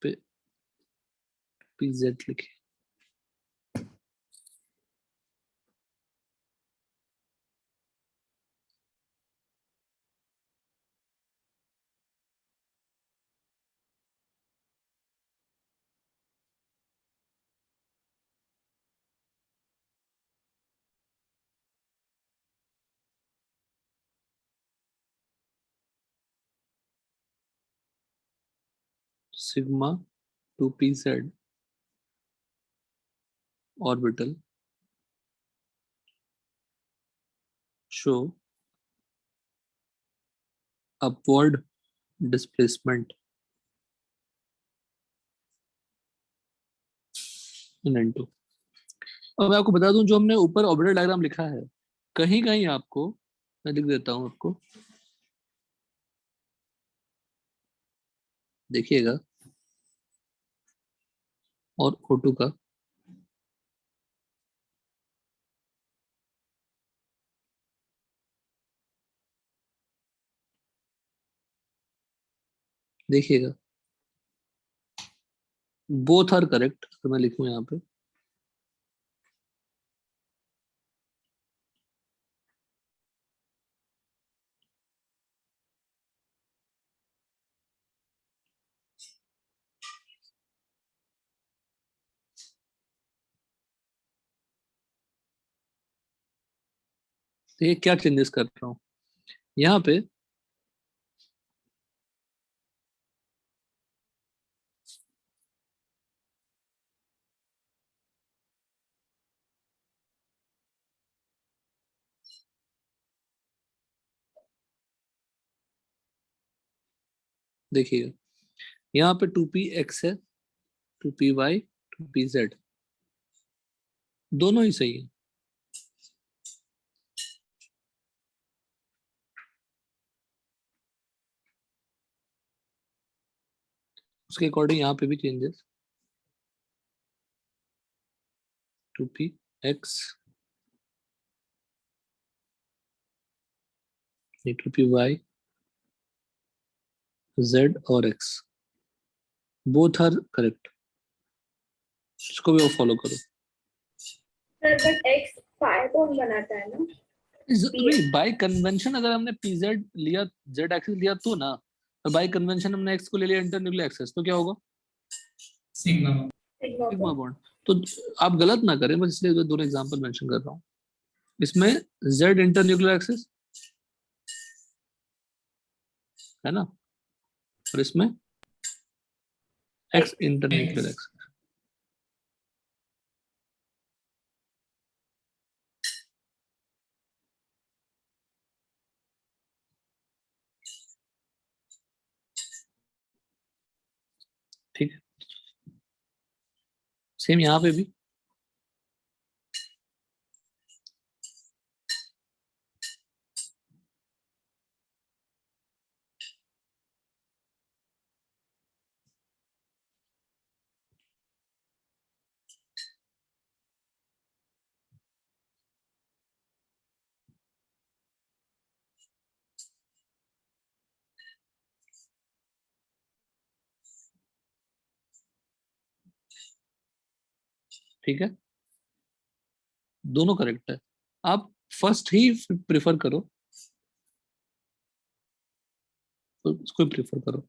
पे pz लिखे, sigma 2pz orbital show upward displacement in n2। अब मैं आपको बता दूं, जो हमने ऊपर ऑर्बिटल डायग्राम लिखा है, कहीं कहीं आपको, मैं लिख देता हूं आपको, देखिएगा, और O2 का देखिएगा, बोथ आर करेक्ट। तो मैं लिखूं यहाँ पे, तो ये क्या चेंजेस कर रहा हूं यहाँ पे, देखिएगा, यहाँ पे 2px है, 2py, 2pz, दोनों ही सही है। उसके अकॉर्डिंग यहाँ पे भी चेंजेस, 2px, 2py, z और x, बोथ आर करेक्ट। इसको भी वो फॉलो करो। सर बट एक्स पाई कौन बनाता है ना? बाय कन्वेंशन अगर हमने pz लिया, z एक्सिस लिया तो ना, और बाय कन्वेंशन हमने x को ले लिया इंटरन्यूक्लियर एक्सिस, तो क्या होगा? सिग्मा। Sigma bond. तो आप गलत ना करें, बस इसलिए दोनों एग्जांपल मेंशन कर रहा हूँ। इसमें z इंटरन्यूक्लियर एक्सिस है ना, और इसमें x इंटरन्यूक्लियर एक्सिस। ठीक है, सेम यहाँ पे भी ठीक है, दोनों करेक्ट है, आप फर्स्ट ही प्रेफर करो, तो इसको प्रेफर करो।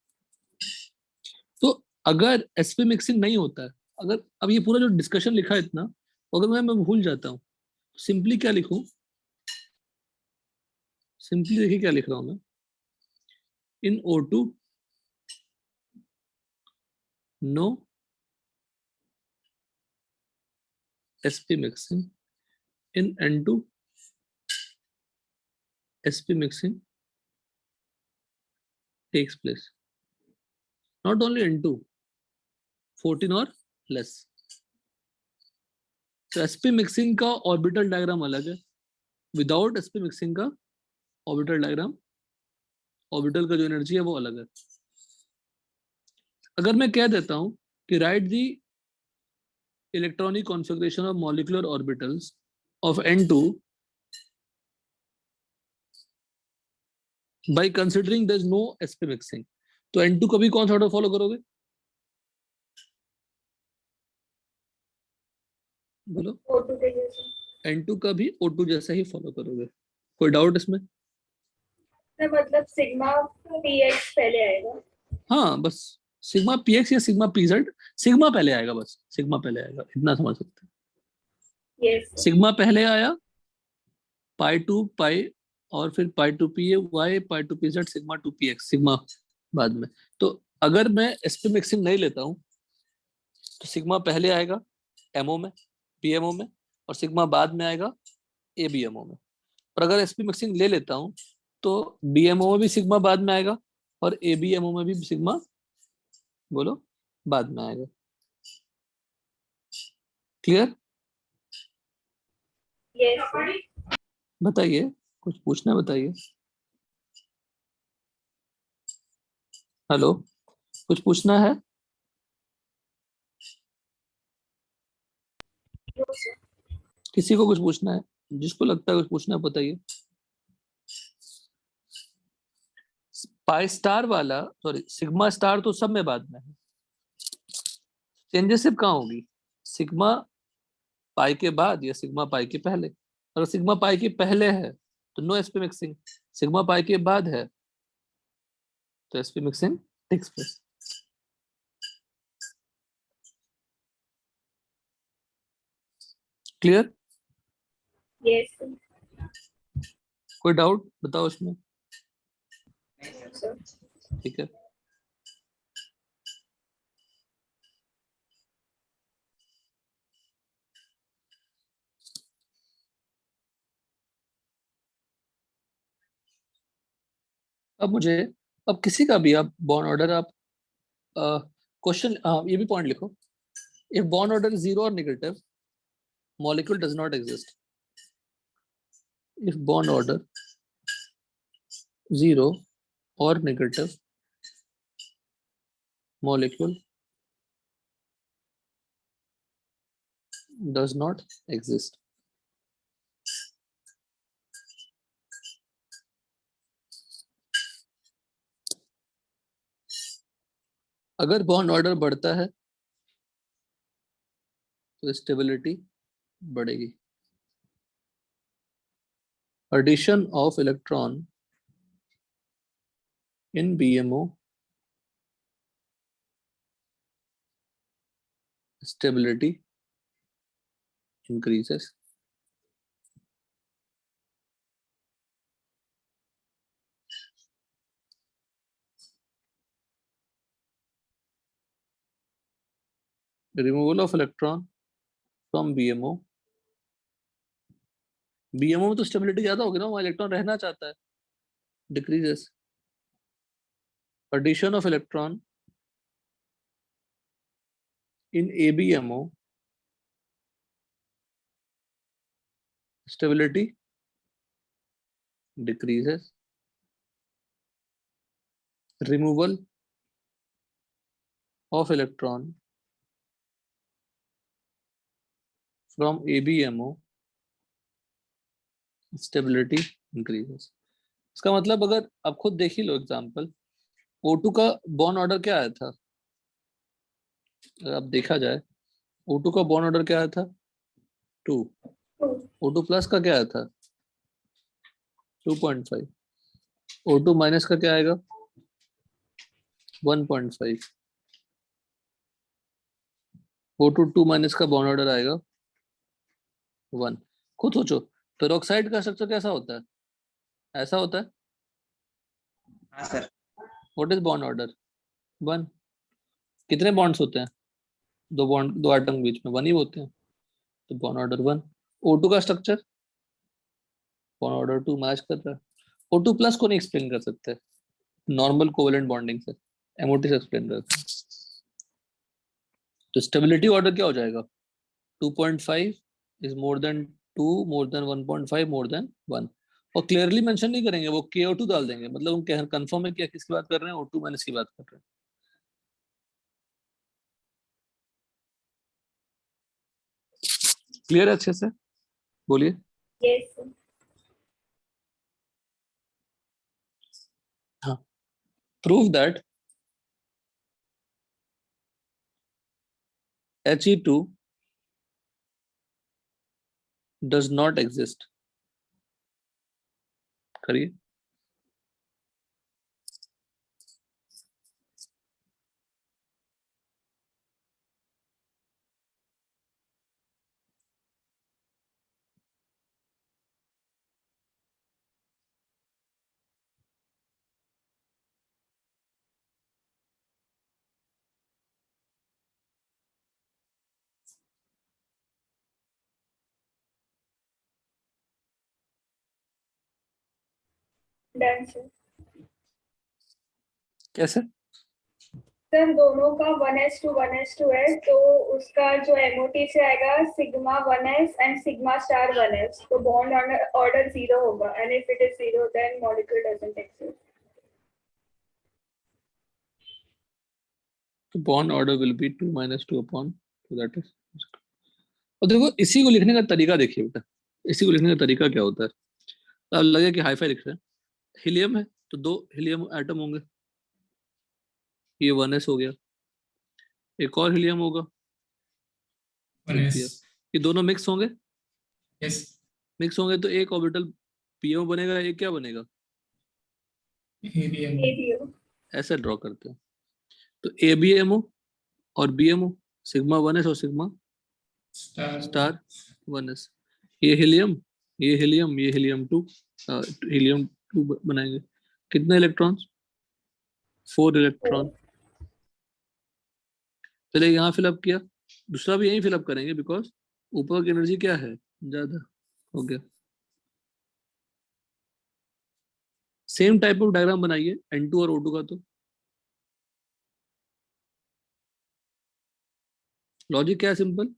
तो अगर sp मिक्सिंग नहीं होता है, अगर अब ये पूरा जो डिस्कशन लिखा है इतना, अगर मैं भूल जाता हूँ, सिंपली क्या लिखूं, सिंपली देखिए क्या लिख रहा हूं मैं, in O2 no sp mixing, in N2 sp mixing takes place, not only N2, 14 और less। तो sp mixing का ऑर्बिटल डायग्राम अलग है, विदाउट sp mixing का ऑर्बिटल डायग्राम, ऑर्बिटल का जो एनर्जी है वो अलग है। अगर मैं कह देता हूं कि write the electronic configuration of molecular orbitals of N2 by considering there is no sp mixing, तो N2 कभी कौन सा ऑर्डर फॉलो करोगे, बोलो। O2 के जैसे। N2 का भी O2 जैसा ही फॉलो करोगे, कोई डाउट इसमें? मतलब सिग्मा px पहले आएगा। हाँ बस सिग्मा px या सिग्मा pz, सिग्मा पहले आएगा, बस सिग्मा पहले आएगा, इतना समझ सकते हैं। यस सिग्मा पहले आया, पाई टू पाई और फिर pi two P Y, pi two P Z, sigma two P X, sigma बाद में। तो अगर मैं sp मिक्सिंग नहीं लेता हूँ तो सिग्मा पहले आएगा एमओ में, पीएमओ में, और सिग्मा बाद में आएगा एबीएमओ में। और अगर sp मिक्सिंग ले लेता हूँ तो बीएमओ में भी सिग्मा बाद में आएगा और एबीएमओ में भी सिग्मा, बोलो, बाद में आएगा। क्लियर? यस बताइए, कुछ पूछना है बताइए। हेलो, कुछ पूछना है? किसी को कुछ पूछना है? जिसको लगता है कुछ पूछना है बताइए। पाई स्टार वाला, सॉरी सिग्मा स्टार तो सब में बाद में है, चेंजेस सिर्फ कहाँ होगी, सिग्मा पाई के बाद या सिग्मा पाई के पहले। अगर सिग्मा पाई के पहले है तो no sp mixing, sigma pi के बाद है तो sp mixing takes place. Clear? Yes कोई डाउट बताओ इसमें? सर। ठीक है, अब मुझे, अब किसी का भी आप बॉन्ड ऑर्डर, आप क्वेश्चन ये भी पॉइंट लिखो, इफ बॉन्ड ऑर्डर जीरो और negative molecule does not exist, if bond order 0 or negative molecule does not exist। अगर बॉन्ड ऑर्डर बढ़ता है तो स्टेबिलिटी बढ़ेगी। Addition of electron in BMO stability increases। Removal of electron from BMO, BMO में तो stability ज्यादा होगी ना, वहां इलेक्ट्रॉन रहना चाहता है, decreases. Addition of electron in ABMO stability decreases। removal of electron from ABMO stability increases। इसका मतलब अगर आप खुद देख ही लो एग्जांपल, O2 का बॉन्ड ऑर्डर क्या आया था, अगर आप देखा जाए O2 का बॉन्ड ऑर्डर क्या आया था 2, 2, O2 प्लस का क्या आया था 2.5, O2 माइनस का क्या आएगा 1.5, O2 2 माइनस का बॉन्ड ऑर्डर आएगा 1। खुद सोचो पेरोक्साइड का स्ट्रक्चर कैसा होता है, ऐसा होता है। हाँ sir. What is bond order 1। कितने बॉन्ड्स होते हैं, दो एटम के बीच में 1 ही होते हैं, तो बॉन्ड ऑर्डर 1। O2 का स्ट्रक्चर बॉन्ड ऑर्डर 2 मैच कर रहा है। O2 प्लस को नहीं एक्सप्लेन कर सकते नॉर्मल कोवेलेंट बॉन्डिंग से, MOT से एक्सप्लेन करते हैं। तो स्टेबिलिटी ऑर्डर क्या हो जाएगा 2.5 is more than 2 more than 1.5 more than 1। और क्लियरली मेंशन नहीं करेंगे, वो KO2 डाल देंगे, मतलब हम कंफर्म है कि किसकी बात कर रहे हैं, O2 माइनस की बात कर रहे हैं। क्लियर है अच्छे से, बोलिए। yes sir. हाँ, prove that He2 does not exist। करिए। Done sir. कैसे? सर दोनों का 1s2 है, तो उसका जो MOT से आएगा sigma 1s and sigma star 1s, तो बॉन्ड ऑर्डर 0 होगा, and if it is 0 then molecule doesn't exist. तो bond order will be 2 minus 2 upon 2, that is. और देखो इसी को लिखने का तरीका देखिए बेटा, इसी को लिखने का तरीका क्या होता है। अब लगे कि हाईफाई लिख रहे हैं, हीलियम है तो 2 हीलियम एटम होंगे, ये 1s हो गया, एक और हीलियम होगा, 1s। ये दोनों मिक्स होंगे, यस। मिक्स होंगे तो एक ऑर्बिटल PO बनेगा, एक क्या बनेगा हीलियम। ABO। ऐसे ड्रॉ करते हैं। तो ABMO और BMO, सिग्मा 1s और सिग्मा स्टार 1s, ये हीलियम ये हीलियम ये हीलियम 2, हीलियम 2 बनाएंगे। कितने इलेक्ट्रॉन्स 4 इलेक्ट्रॉन। पहले यहाँ फिलअप किया, दूसरा भी यहीं फिलअप करेंगे बिकॉज ऊपर की एनर्जी क्या है ज्यादा, हो गया। सेम टाइप ऑफ डायग्राम बनाइए N2 और O2 का। तो लॉजिक क्या है, सिंपल।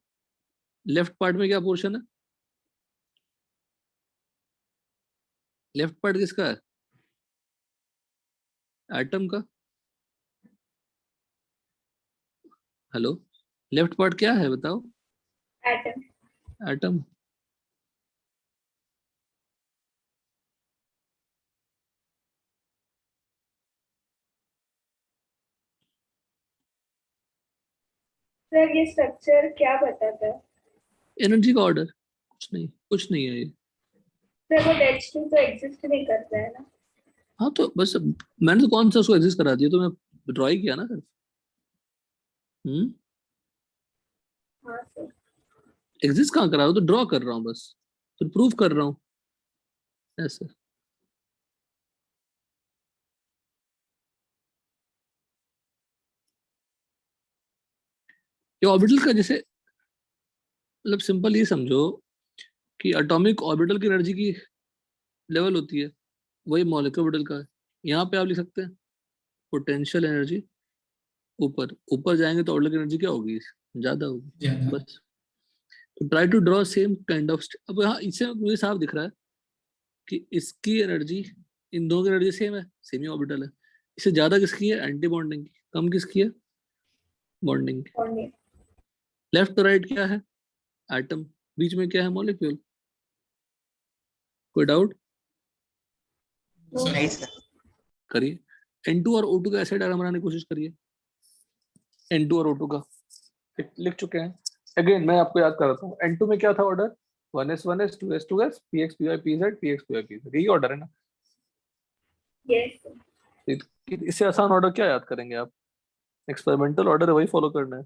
लेफ्ट पार्ट में क्या पोर्शन है, लेफ्ट पार्ट किसका है, एटम का। हेलो, लेफ्ट पार्ट क्या है बताओ, एटम। एटम। सर ये स्ट्रक्चर क्या बताता है? एनर्जी का ऑर्डर, कुछ नहीं है ये। सर वो H2 तो एग्जिस्ट नहीं करता है ना? हाँ तो बस मैंने तो कौन सा उसको एग्जिस्ट करा दिया, तो मैं ड्रॉ ही किया ना सर। हाँ सर। एग्जिस्ट कहाँ करा, तो ड्रॉ कर रहा हूँ बस, तो प्रूव कर रहा हूँ ऐसे। ये ऑर्बिटल का जैसे, मतलब सिंपल ये समझो कि एटॉमिक ऑर्बिटल की एनर्जी की लेवल होती है, वही मॉलिक्यूलर ऑर्बिटल का है। यहाँ पे आप लिख सकते हैं पोटेंशियल एनर्जी, ऊपर ऊपर जाएंगे तो ऑर्बिटल की एनर्जी क्या होगी, ज्यादा होगी बस। तो try to draw same kind of. अब यहाँ इससे मुझे साफ दिख रहा है कि इसकी एनर्जी, इन दोनों की एनर्जी सेम है, सेमी ऑर्बिटल है। इससे ज्यादा किसकी है, एंटी बॉन्डिंग की, कम किसकी है, बॉन्डिंग की। Only। लेफ्ट तो राइट क्या है, एटम, बीच में क्या है, मॉलिक्यूल। कोई डाउट नहीं सर। करिए। N2 और O2 का ऐसे डायग्राम बनाने की कोशिश करिए। N2 और O2 का लिख चुके हैं, अगेन मैं आपको याद कराता हूँ, N2 में क्या था order, 1s 1s 2s 2s px py pz px py pz, यही ऑर्डर है ना। Yes. इससे आसान ऑर्डर क्या याद करेंगे आप, एक्सपेरिमेंटल ऑर्डर है, वही फॉलो करना है।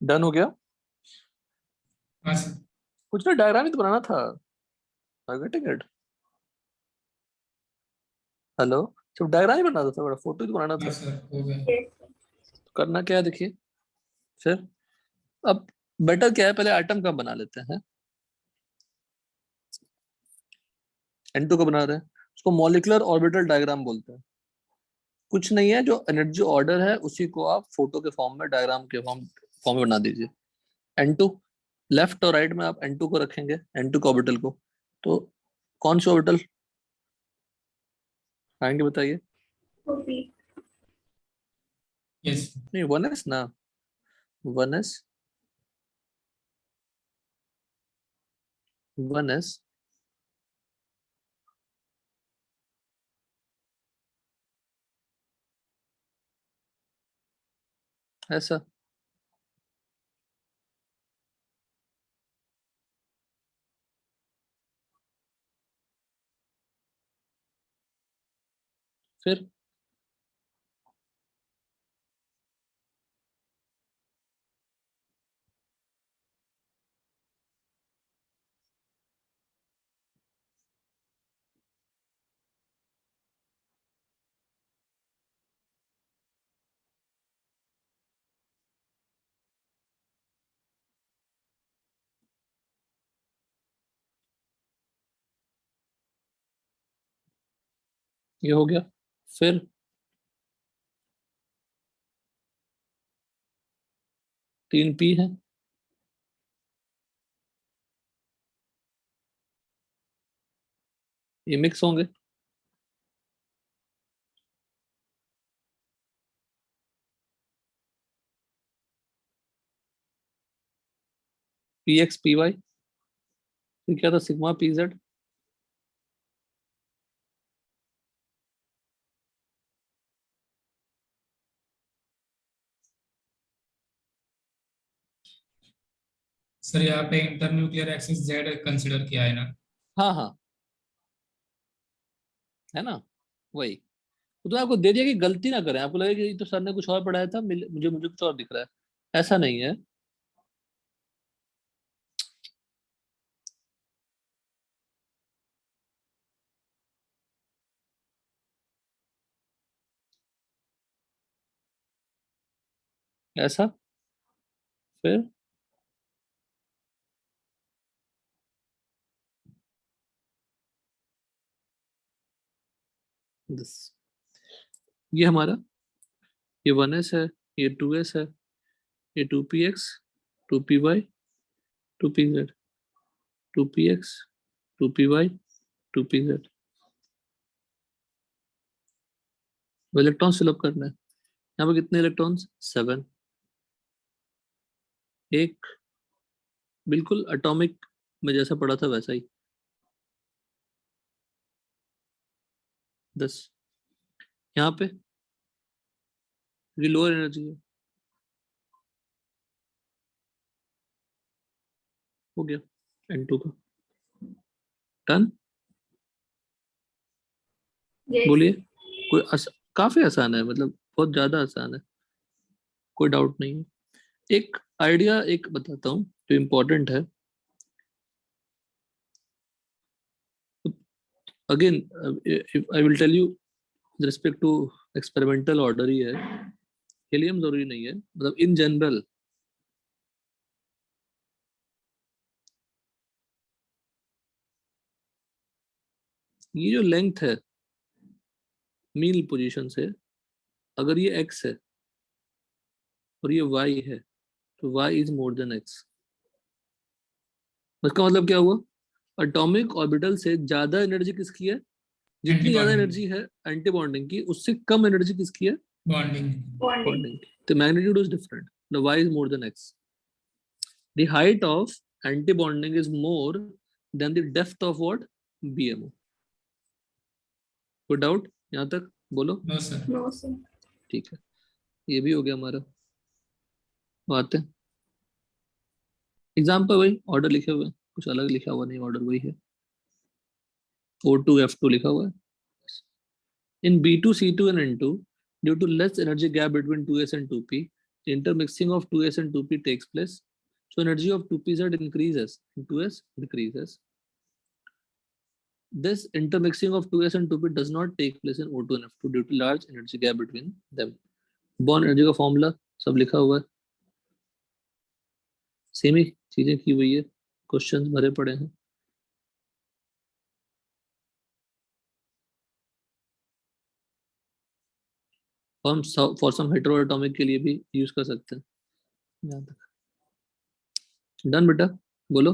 डन हो गया। हाँ सर। कुछ ना डायग्राम ही तो बनाना था, आई गेटिंग इट। हेलो, सिर्फ डायग्राम ही बनाना था, बड़ा फोटो ही तो बनाना हाँ था। सर हो गया। Yes. तो करना क्या है देखिए, फिर अब बेटर क्या है, पहले आइटम का बना लेते हैं। N2 का बना रहे हैं, उसको मॉलिक्यूलर ऑर्बिटल डायग्राम बोलते हैं। कुछ नहीं है, जो एनर्जी ऑर्डर है उसी को आप फोटो के फॉर्म में, डायग्राम के फॉर्म फॉर्म में बना दीजिए। N2 लेफ्ट और राइट में आप N2 को रखेंगे, N2 के ऑर्बिटल को, तो कौन से ऑर्बिटल आएंगे बताइए। Copy. यस। नहीं 1s ना, 1s 1s ऐसा, फिर ये हो गया। फिर 3p है, ये मिक्स होंगे, पी एक्स पी वाई, फिर क्या था सिग्मा पी जेड, सर यहाँ पे इंटरन्यूक्लियर एक्सिस जेड कंसिडर किया है ना? हाँ हाँ है ना, वही। तो आपको दे दिया कि गलती ना करें, आपको लगे कि ये तो सर ने कुछ और पढ़ाया था, मुझे मुझे कुछ और दिख रहा है, ऐसा नहीं है। ऐसा फिर दिस, ये हमारा, ये 1s है, ये 2s है, ये 2px 2py 2pz 2px 2py 2pz। Electron fill up करना है, यहाँ पे कितने इलेक्ट्रॉन्स 7, एक बिल्कुल एटॉमिक में जैसा पढ़ा था वैसा ही 10, यहाँ पे ये लोअर एनर्जी है, हो गया N2 का टन। Yes. बोलिए, कोई काफी आसान है, मतलब बहुत ज्यादा आसान है, कोई डाउट नहीं है। एक आइडिया एक बताता हूँ जो इम्पोर्टेंट है। Again I will tell you respect to experimental order ही है, हेलियम जरूरी नहीं है, मतलब इन जनरल ये जो लेंथ है मीन पोजीशन से, अगर ये x है और ये y है तो y is more than x। इसका मतलब क्या हुआ, एटॉमिक ऑर्बिटल से ज्यादा एनर्जी किसकी है, जितनी ज्यादा Anti-bonding. एनर्जी है एंटी बॉन्डिंग की, उससे कम एनर्जी किसकी है Bonding. Bonding. बॉन्डिंग की। तो magnitude is different, the y is more than x, the height of anti bonding is more than the depth of what BMO। कोई डाउट यहाँ तक, बोलो। No sir. No, sir. ठीक है, ये भी हो गया हमारा। आते हैं एग्जाम पर, वही ऑर्डर लिखे हुए हैं, कुछ अलग लिखा हुआ नहीं, ऑर्डर वही है, O2 F2 लिखा हुआ है। In B2 C2 and N2, due to less energy gap between 2s and 2p, the intermixing of 2s and 2p takes place, so energy of 2pz increases and 2s decreases. This intermixing of 2s and 2p does not take place in O2 and F2 due to large energy gap between them. Bond energy का formula सब लिखा हुआ है, same ही चीजें की हुई है, questions भरे पड़े हैं। हम फॉर सम हेटेरोएटॉमिक के लिए भी यूज कर सकते हैं। यहाँ तक डन बेटा, बोलो।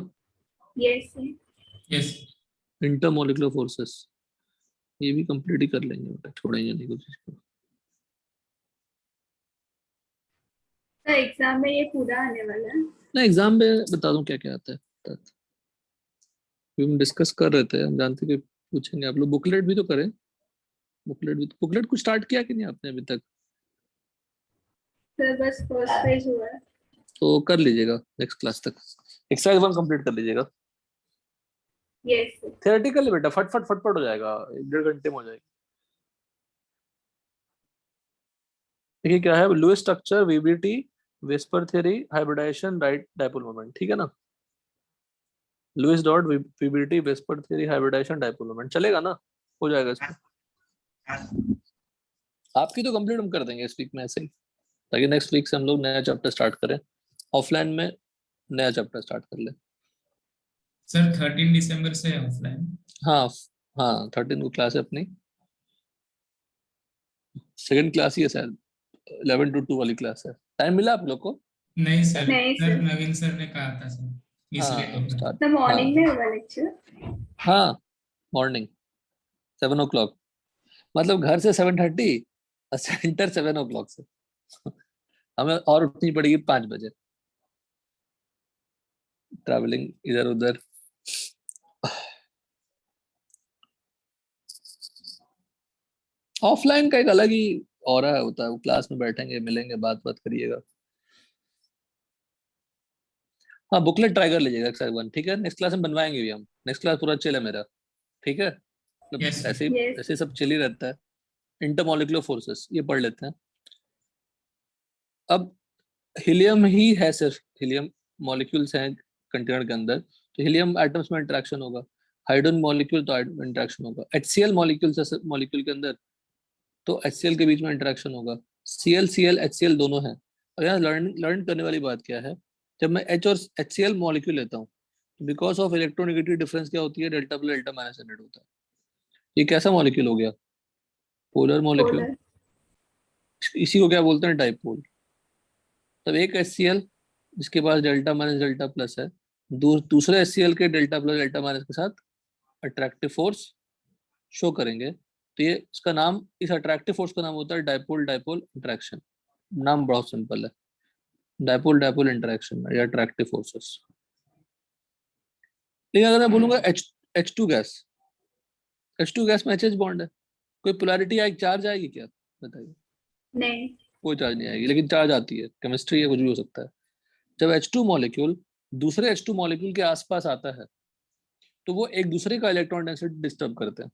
Yes, sir. Yes. Intermolecular forces, ये भी कंप्लीट ही कर लेंगे बेटा, छोड़ेंगे नहीं कुछ इसको। तो एग्जाम में ये पूरा आने वाला है। ना एग्जाम में बता दूं क्या क्या आता है, हम डिस्कस कर रहे थे, हम जानते कि पूछेंगे आप लोग। बुकलेट भी तो करें, बुकलेट कुछ स्टार्ट किया कि नहीं आपने अभी तक, सर बस फर्स्ट पेज हुआ है। तो कर लीजिएगा नेक्स्ट क्लास तक, एक्सरसाइज 1 कंप्लीट कर लीजिएगा। Yes sir. थियोरेटिकली बेटा फटफट फटफट हो जाएगा, 1.5 घंटे में हो जाएगा। देखिए क्या है, Lewis structure, VBT, VSEPR theory, hybridisation, right dipole moment, ठीक है ना। Lewis dot, VBT, VSEPR theory, hybridisation, dipole moment, चलेगा ना, हो जाएगा इसमें। आपकी तो कंप्लीट हम कर देंगे इस वीक में ऐसे ही, ताकि नेक्स्ट वीक से हम लोग नया चैप्टर स्टार्ट करें, ऑफलाइन में नया चैप्टर स्टार्ट कर ले। सर 13 दिसंबर से ऑफलाइन। हाँ हाँ 13 को क्लास है अपनी, सेकंड क्लास ही है शायद, 11 to 2 वाली क्लास है। टाइम मिला आप लोग को? नहीं सर, नहीं सर सर। नवीन सर ने कहा था सर, इसलिए हाँ तो मैं- स्टार्ट, तो मॉर्निंग में होगा लेक्चर। हाँ मॉर्निंग 7 o'clock, मतलब घर से 7:30 और सेंटर 7 o'clock से हमें और उठनी पड़ेगी 5 बजे, ट्रैवलिंग इधर उधर। ऑफलाइन का एक अलग ही ऑरा होता है, वो क्लास में बैठेंगे, मिलेंगे, बात बात करिएगा। हाँ, बुकलेट ट्राई कर लीजिएगा एक्सरसाइज 1, ठीक है? नेक्स्ट क्लास में बनवाएंगे भी हम, नेक्स्ट क्लास पूरा चिल है मेरा, ठीक है? मतलब Yes, sir. Yes. ऐसे सब चिल ही रहता है। इंटरमोलिकुलर फोर्सेस ये पढ़ लेते हैं। अब हीलियम ही है, सिर्फ हीलियम मॉलिक्यूल्स हैं कंटेनर के अंदर, तो हीलियम एटम्स में इंटरेक्शन होगा। हाइड्रोजन मॉलिक्यूल तो इंटरेक्शन होगा। HCl मॉलिक्यूल के अंदर तो HCl के बीच में इंटरेक्शन होगा। Cl HCl दोनों हैं। और यहाँ लर्न करने वाली बात क्या है, जब मैं H और HCl मॉलिक्यूल लेता हूँ, बिकॉज ऑफ इलेक्ट्रोनेगेटिव डिफरेंस क्या होती है, delta plus delta minus generate होता है। ये कैसा मॉलिक्यूल हो गया? Polar molecule. Polar. इसी को क्या बोलते हैं? डाइपोल। तब एक HCl जिसके पास डेल्टा माइनस डेल्टा प्लस है, दूसरे HCl के डेल्टा प्लस डेल्टा माइनस के साथ अट्रैक्टिव फोर्स शो करेंगे, तो ये इसका नाम, इस अट्रैक्टिव फोर्स का नाम होता है डाइपोल डाइपोल इंटरेक्शन। नाम बहुत सिंपल है, डाइपोल डाइपोल इंटरेक्शन या अट्रैक्टिव फोर्सेस। लेकिन अगर मैं बोलूंगा H2 गैस में HH बॉन्ड है, कोई पोलैरिटी या चार्ज आएगी क्या? बताइए। नहीं. कोई चार्ज नहीं आएगी, लेकिन चार्ज आती है, केमिस्ट्री है, कुछ भी हो सकता है। जब H2 मॉलिक्यूल दूसरे H2 मॉलिक्यूल के आसपास आता है, तो वो एक दूसरे का इलेक्ट्रॉन डेंसिटी डिस्टर्ब करते हैं,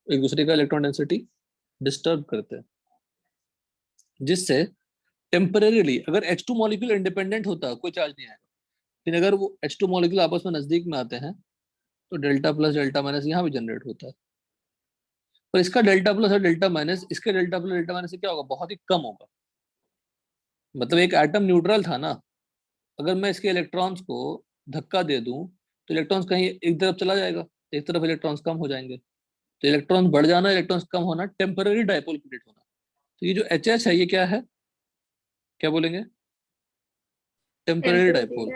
एक दूसरे का इलेक्ट्रॉन डेंसिटी डिस्टर्ब करते हैं, जिससे टेम्परेरीली, अगर H2 मॉलिक्यूल इंडिपेंडेंट होता कोई चार्ज नहीं आएगा, लेकिन अगर वो H2 मॉलिक्यूल आपस में नजदीक में आते हैं तो डेल्टा प्लस डेल्टा माइनस यहाँ भी जनरेट होता है। पर इसका डेल्टा प्लस और डेल्टा माइनस इसके डेल्टा प्लस डेल्टा माइनस से क्या होगा? बहुत ही कम होगा। मतलब एक एटम न्यूट्रल था ना, अगर मैं इसके इलेक्ट्रॉन्स को धक्का दे दूं तो इलेक्ट्रॉन्स कहीं एक तरफ चला जाएगा, एक तरफ इलेक्ट्रॉन्स कम हो जाएंगे। तो इलेक्ट्रॉन्स बढ़ जाना, इलेक्ट्रॉन्स कम होना, टेम्पररी डाइपोल क्रिएट होना। तो ये जो HH है, ये क्या है? क्या बोलेंगे? टेम्पररी डाइपोल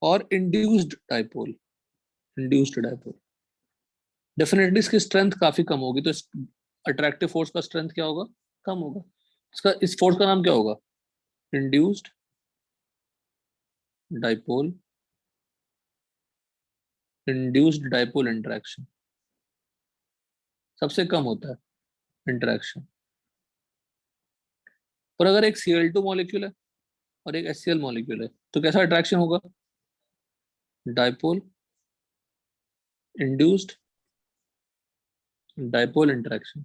और induced dipole. Induced dipole definitely इसकी स्ट्रेंथ काफी कम होगी, तो अट्रैक्टिव फोर्स का स्ट्रेंथ क्या होगा? कम होगा। इस फोर्स का नाम क्या होगा? Induced dipole, induced dipole interaction. सबसे कम होता है इंटरेक्शन। पर अगर एक Cl2 मॉलिक्यूल है और एक HCl मॉलिक्यूल है, तो कैसा अट्रैक्शन होगा? Dipole induced dipole interaction,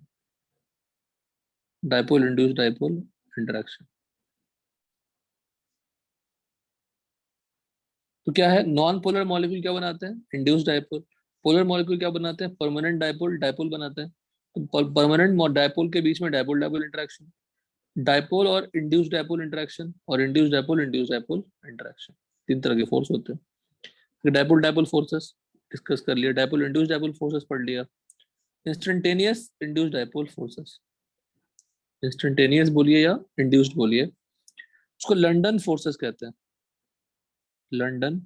dipole induced dipole interaction. तो क्या है? नॉन पोलर मॉलिक्यूल क्या बनाते हैं? Induced dipole. पोलर मॉलिक्यूल क्या बनाते हैं? परमानेंट डाइपोल डाइपोल बनाते हैं। तो परमानेंट डाइपोल के बीच में डाइपोल डाइपोल इंटरेक्शन, डाइपोल और इंड्यूस्ड डाइपोल इंटरेक्शन, और इंड्यूस्ड डाइपोल इंटरेक्शन। 3 तरह के फोर्स होते हैं। फिर डाइपोल डाइपोल फोर्सेस डिस्कस कर लिया, डाइपोल इंड्यूस्ड डाइपोल फोर्सेस पढ़ लिया। Instantaneous induced dipole forces, instantaneous बोलिए या इंड्यूस्ड बोलिए, उसको लंदन फोर्सेस कहते हैं। लंदन,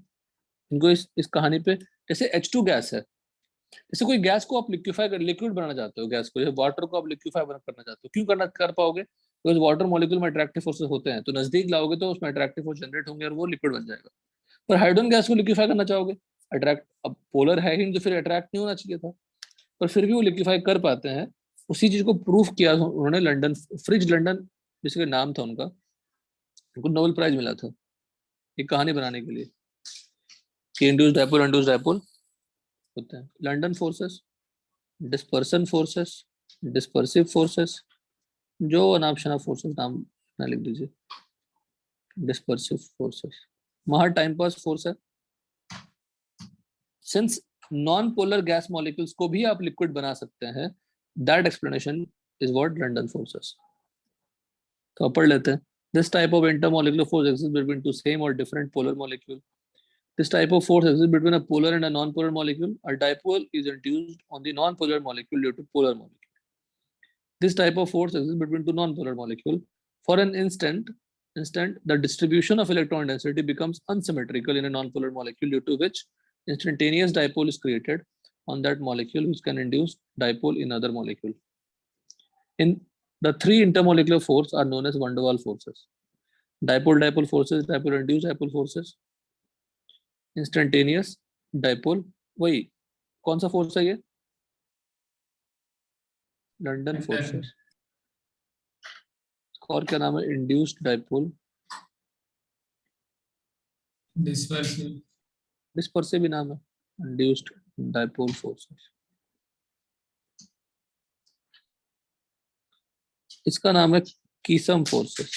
इनको इस कहानी पे, जैसे H2 गैस है, जैसे कोई गैस को आप लिक्विड बनाना चाहते हो, गैस को, जैसे वाटर को आप लिक्विफाई करना चाहते हो, क्यों कर पाओगे? बिकॉज वाटर मॉलिक्यूल में अट्रैक्टिव फोर्सेस होते हैं, तो नजदीक लाओगे तो उसमें अट्रैक्टिव फोर्स जनरेट होंगे और वो लिक्विड बन जाएगा। पर हाइड्रोजन गैस को लिक्विफाई करना चाहोगे, अब पोलर है ही तो फिर अट्रैक्ट नहीं होना चाहिए था, पर फिर भी वो लिक्विफाई कर पाते हैं। उसी चीज को प्रूफ किया उन्होंने लंदन, फ्रिज लंदन जिसका नाम था उनका, उनको नोबेल प्राइज मिला था एक कहानी बनाने के लिए कि इंड्यूस्ड डाइपोल होते हैं। London forces, dispersion forces, dispersive forces, जो अनाप शनाप फोर्सेस नाम ना लिख दीजिए, डिस्पर्सिव फोर्सेस। वहां टाइम पास फोर्स है। Since non polar gas molecules को भी आप लिक्विड बना सकते हैं, that explanation is what London forces. तो पढ़ लेते हैं। This type of intermolecular force exists between two same or different polar molecule. This type of force exists between a polar and a non-polar molecule. A dipole is induced on the non-polar molecule due to polar molecule. This type of force exists between two non-polar molecule. For an instant, the distribution of electron density becomes unsymmetrical in a non-polar molecule, due to which instantaneous dipole is created on that molecule, which can induce dipole in other molecule. In the 3 intermolecular forces are known as van der Waals forces. Dipole dipole forces, dipole induce dipole forces, instantaneous dipole, वही कौन सा force है ये? London forces. और क्या नाम है? Induced dipole, dispersive. Dispersive भी नाम है, इंड्यूस्ड डाइपोल फोर्सेस। इसका नाम है कीसम फोर्सेस।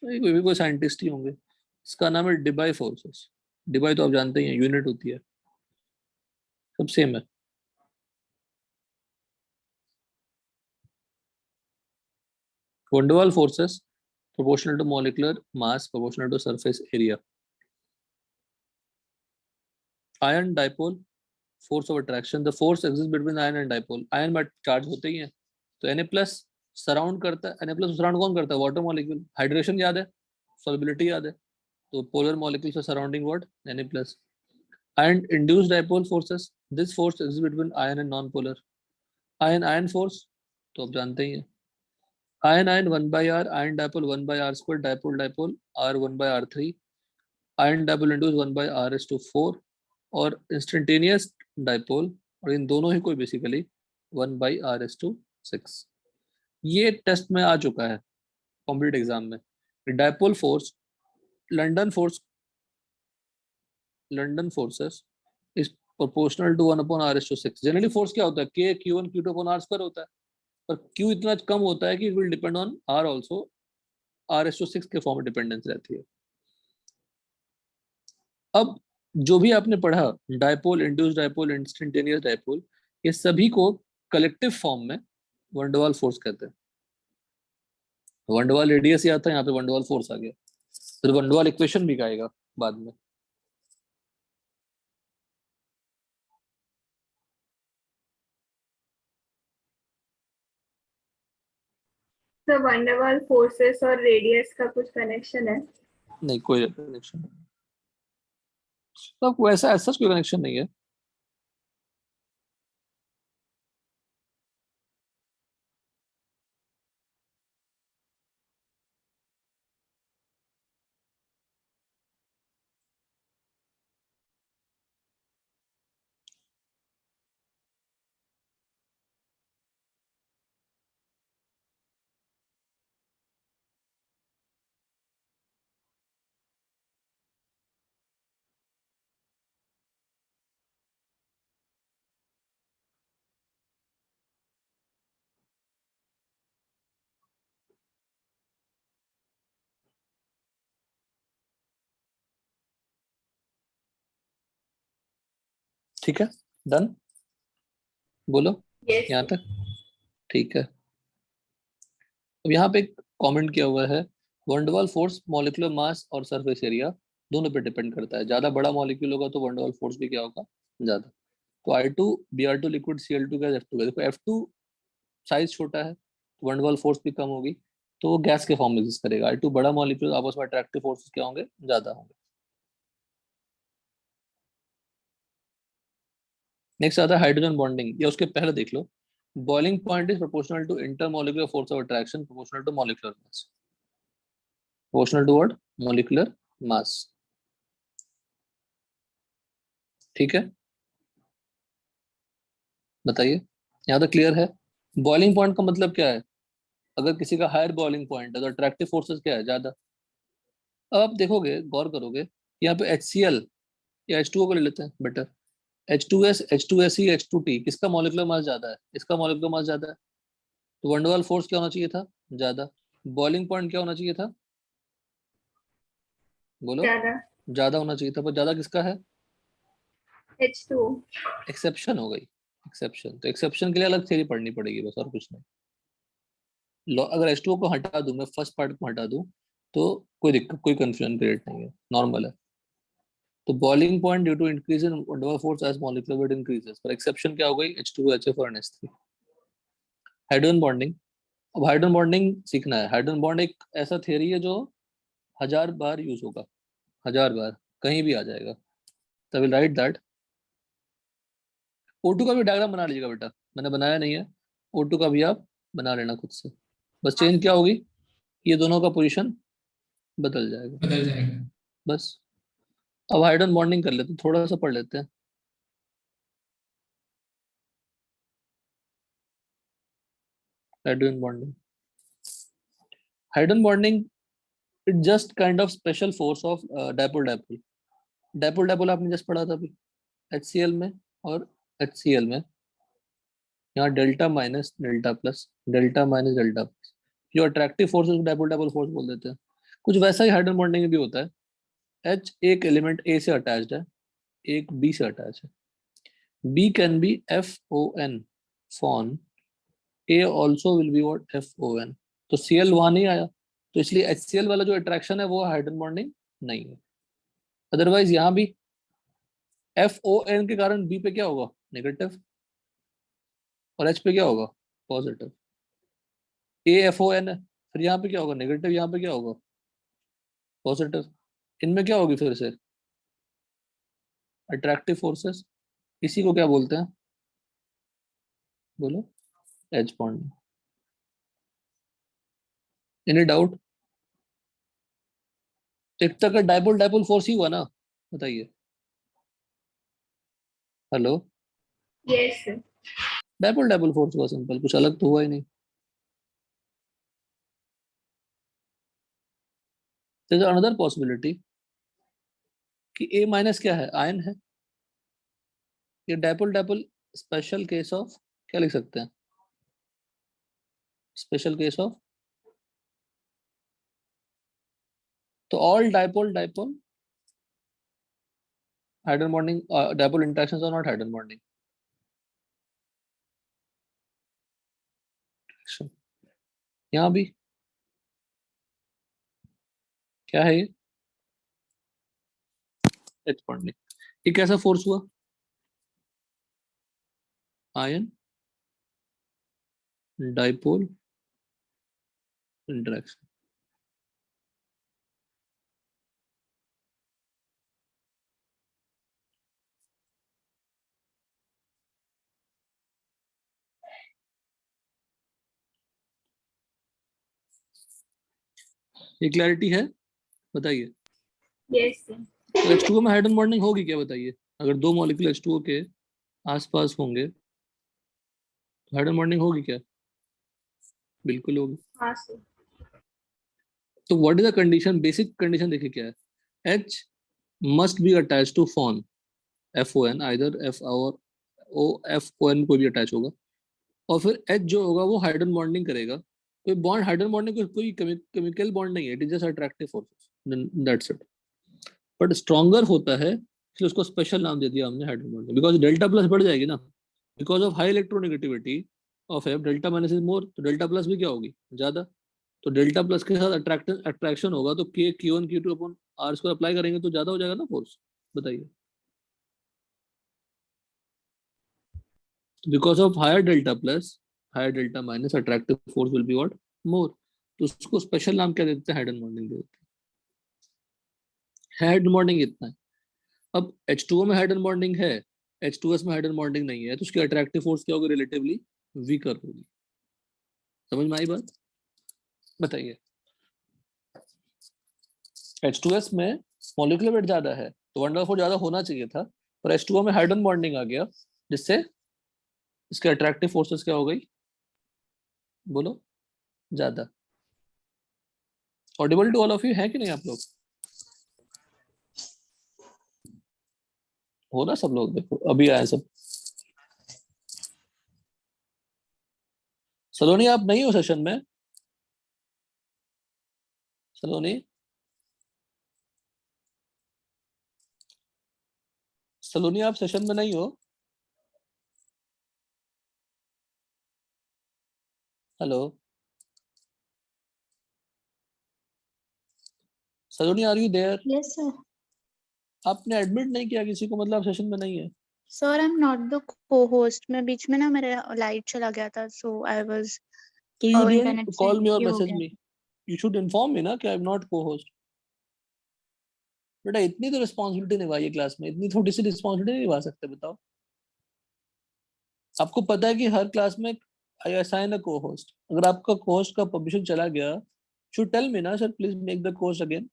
कोई साइंटिस्ट ही होंगे। इसका नाम है डिबाई फोर्सेस। डिबाई तो आप जानते ही हैं, यूनिट होती है, सब सेम है। Van der Waals forces proportional to molecular mass, proportional to surface area. Iron dipole, force of attraction, the force exists between iron and dipole. iron में चार्ज होते ही हैं, तो Na+ सराउंड करता है। Na+ सराउंड कौन करता है? Water molecule. हाइड्रेशन याद है, सॉल्युबिलिटी याद है, तो polar molecules are surrounding what? Na+. And induced dipole forces, this force exists between iron and non-polar. iron force तो आप जानते ही हैं, iron 1/r, iron dipole 1/r square, dipole r 1/r3, iron dipole induced 1/r/4, और instantaneous dipole, और इन दोनों ही कोई basically 1/r/6। ये test में आ चुका है कॉम्पिटिटिव एग्जाम में। Dipole force, London forces is proportional to 1/r/6। Generally force क्या होता है? K Q1 Q2/r² होता है, पर Q इतना कम होता है कि will depend on R also, r/6 के फॉर्म में डिपेंडेंस रहती है। अब जो भी आपने पढ़ा, dipole, induced dipole, instantaneous dipole, ये सभी को कलेक्टिव फॉर्म में वंडरवाल फोर्स कहते हैं। वंडरवाल रेडियस ही आता है, यहाँ पे वंडरवाल फोर्स आ गया, फिर वंडरवाल इक्वेशन भी आएगा बाद में। तो वंडरवाल फोर्सेस और रेडियस का कुछ कनेक्शन है? नहीं, कोई कनेक्शन नहीं, तो वैसा ऐसा कोई कनेक्शन नहीं है। ठीक है, डन, बोलो Yes. यहाँ तक ठीक है। अब यहाँ पे एक कमेंट किया हुआ है, वंडरवाल फोर्स मॉलिक्यूलर मास और सरफेस एरिया दोनों पे डिपेंड करता है। ज्यादा बड़ा मॉलिक्यूल होगा तो वंडरवाल फोर्स भी क्या होगा? ज्यादा। तो I2 Br2 liquid Cl2 gas F2 देखो, F2 साइज छोटा है तो वंडरवाल फोर्स भी कम होगी, तो वो गैस के फॉर्म में एग्जिस्ट करेगा। I2 बड़ा मॉलिक्यूल, आपस में अट्रैक्टिव फोर्सेस क्या होंगे? ज्यादा होंगे। नेक्स्ट आता है हाइड्रोजन बॉन्डिंग, या उसके पहले देख लो, boiling point is proportional to intermolecular force of attraction proportional to molecular mass. Proportional to what? Molecular mass. ठीक है, बताइए, यहाँ तक क्लियर है? बॉइलिंग पॉइंट का मतलब क्या है? अगर किसी का हायर बॉइलिंग पॉइंट है तो अट्रैक्टिव फोर्सेस क्या है? ज्यादा। अब आप देखोगे, गौर करोगे, यहाँ पे HCl या H2O को ले लेते हैं बेटर, H2S, H2SE, H2T, किसका मॉलिक्यूलर मास ज्यादा है? इसका मॉलिक्यूलर मास ज्यादा है, तो वंडरवाल फोर्स क्या होना चाहिए था? ज्यादा। बॉइलिंग पॉइंट क्या होना चाहिए था? बोलो। ज्यादा। ज्यादा होना चाहिए था, पर ज्यादा किसका है? H2. एक्सेप्शन हो गई, एक्सेप्शन। तो एक्सेप्शन के लिए अलग थ्योरी पढ़नी पड़ेगी बस, और कुछ नहीं। अगर H2O को हटा दूं मैं, फर्स्ट पार्ट को हटा दूं, तो कोई दिक्कत, कोई कंफ्यूजन क्रिएट नहीं है, नॉर्मल है। तो boiling point due to increase in van der Waals force as molecular weight increases, पर एक्सेप्शन क्या हो गई? H2O, HF और NH3। हाइड्रोजन बॉन्डिंग, अब हाइड्रोजन बॉन्डिंग सीखना है। हाइड्रोजन बॉन्ड एक ऐसा थियरी है जो 1000 बार यूज होगा, 1000 बार, कहीं भी आ जाएगा। तो विल राइट दैट। O2 का भी डायग्राम बना लीजिएगा बेटा, मैंने बनाया नहीं है। O2 का भी आप बना लेना खुद से, बस चेंज क्या होगी? ये दोनों का पोजीशन बदल जाएगा, बदल जाएगा। बस। अब हाइड्रोजन बॉन्डिंग कर लेते हैं, थोड़ा सा पढ़ लेते हैं। Hydrogen bonding, hydrogen bonding it just kind of special force of dipole dipole. Dipole dipole आपने जस्ट पढ़ा था अभी HCl में और HCl में, यहाँ delta minus delta plus, delta minus delta plus, जो अट्रैक्टिव फोर्स है डायपोल डायपोल फोर्स बोल देते हैं। कुछ वैसा ही हाइड्रोजन बॉन्डिंग में भी होता है। H एक एलिमेंट A से अटैच्ड है, एक B से अटैच है। B can be FON FON, A also will be what FON। तो Cl वहां नहीं आया, तो इसलिए HCl वाला जो अट्रैक्शन है वो हाइड्रोजन बॉन्डिंग नहीं है। अदरवाइज यहाँ भी FON के कारण B पे क्या होगा, नेगेटिव, और H पे क्या होगा, पॉजिटिव। AFON है, फिर यहाँ पे क्या होगा, नेगेटिव, यहाँ पे क्या होगा, पॉजिटिव। इनमें क्या होगी फिर से, अट्रैक्टिव फोर्सेस। इसी को क्या बोलते हैं, बोलो, H बॉन्ड। Any doubt? एक तक का डायपोल डायपोल फोर्स ही हुआ ना, बताइए। Hello, Yes, sir. Dipole dipole force हुआ, सिंपल, कुछ अलग तो हुआ ही नहीं। There is another possibility कि A माइनस क्या है, आयन है। ये dipole dipole special case of, क्या लिख सकते हैं, स्पेशल केस ऑफ, तो all dipole dipole hydrogen bonding, dipole interactions are not hydrogen bonding. यहाँ भी क्या है, ये H बॉन्डिंग। ये कैसा फोर्स हुआ, आयन डायपोल इंटरेक्शन। ये क्लैरिटी है, बताइए। Yes, sir. तो H2O में हाइड्रोजन बॉन्डिंग होगी क्या, बताइए। अगर दो मॉलिक्यूल H2O के आसपास होंगे तो हाइड्रोजन बॉन्डिंग होगी क्या, बिल्कुल होगी। हाँ sir. तो what is the condition, basic condition देखिए क्या है, H must be attach to FON, FON, either F और FON कोई भी अटैच होगा, और फिर H जो होगा वो हाइड्रोजन बॉन्डिंग करेगा। कोई बॉन्ड, हाइड्रोजन बॉन्डिंग कोई केमिकल बॉन्ड नहीं है, it is just attractive forces, that's it. But stronger होता है, इसलिए उसको स्पेशल नाम दे दिया हमने hydrogen bonding, because delta plus बढ़ जाएगी ना, because of high electronegativity of F, delta minus is more, तो डेल्टा प्लस भी क्या होगी, ज्यादा। तो डेल्टा प्लस के साथ अट्रैक्शन होगा, तो Q1 Q2 upon R square apply करेंगे तो ज्यादा हो जाएगा ना फोर्स, बताइए। Because of higher delta plus, higher delta minus, attractive force will be what, more. तो उसको स्पेशल नाम क्या देते हैं, हाइड्रोजन बॉन्डिंग देते हैं। हाइड्रोजन बॉन्डिंग इतना है। अब H2O में हाइड्रोजन बॉन्डिंग है, H2S में हाइड्रोजन बॉन्डिंग नहीं है, तो उसकी अट्रैक्टिव फोर्स क्या होगी, रिलेटिवली वीकर होगी। समझ में आई बात, बताइए। H2S में मॉलिक्यूलर वेट ज्यादा है, तो 1/4 ज्यादा होना चाहिए था, पर H2O में हाइड्रोजन बॉन्डिंग आ गया, जिससे इसके अट्रैक्टिव फोर्सेस क्या हो गई, बोलो, ज्यादा। Audible to all of you है कि नहीं आप लोग, हो ना सब लोग, देखो अभी आए सब। सलोनी आप नहीं हो सेशन में, सलोनी, सलोनी आप सेशन में नहीं हो, hello Saloni, are you there? Yes, sir. आपने एडमिट नहीं किया किसी को, मतलब सेशन में नहीं है। Sir, I'm not the co-host. मैं बीच में ना मेरा लाइट चला गया था, so I was तो you internet didn't say call मी और ये हो मैसेज गया। मी, यू शुड इन्फॉर्म मी ना कि आई एम नॉट को होस्ट। बेटा इतनी तो रिस्पॉन्सिबिलिटी निभाइए क्लास में, इतनी थोड़ी सी रिस्पॉन्सिबिलिटी नहीं निभा सकते, बताओ। आपको पता है कि हर क्लास में आई असाइन अ को होस्ट, अगर आपका को होस्ट का परमिशन चला गया should tell me na sir, please make the course again.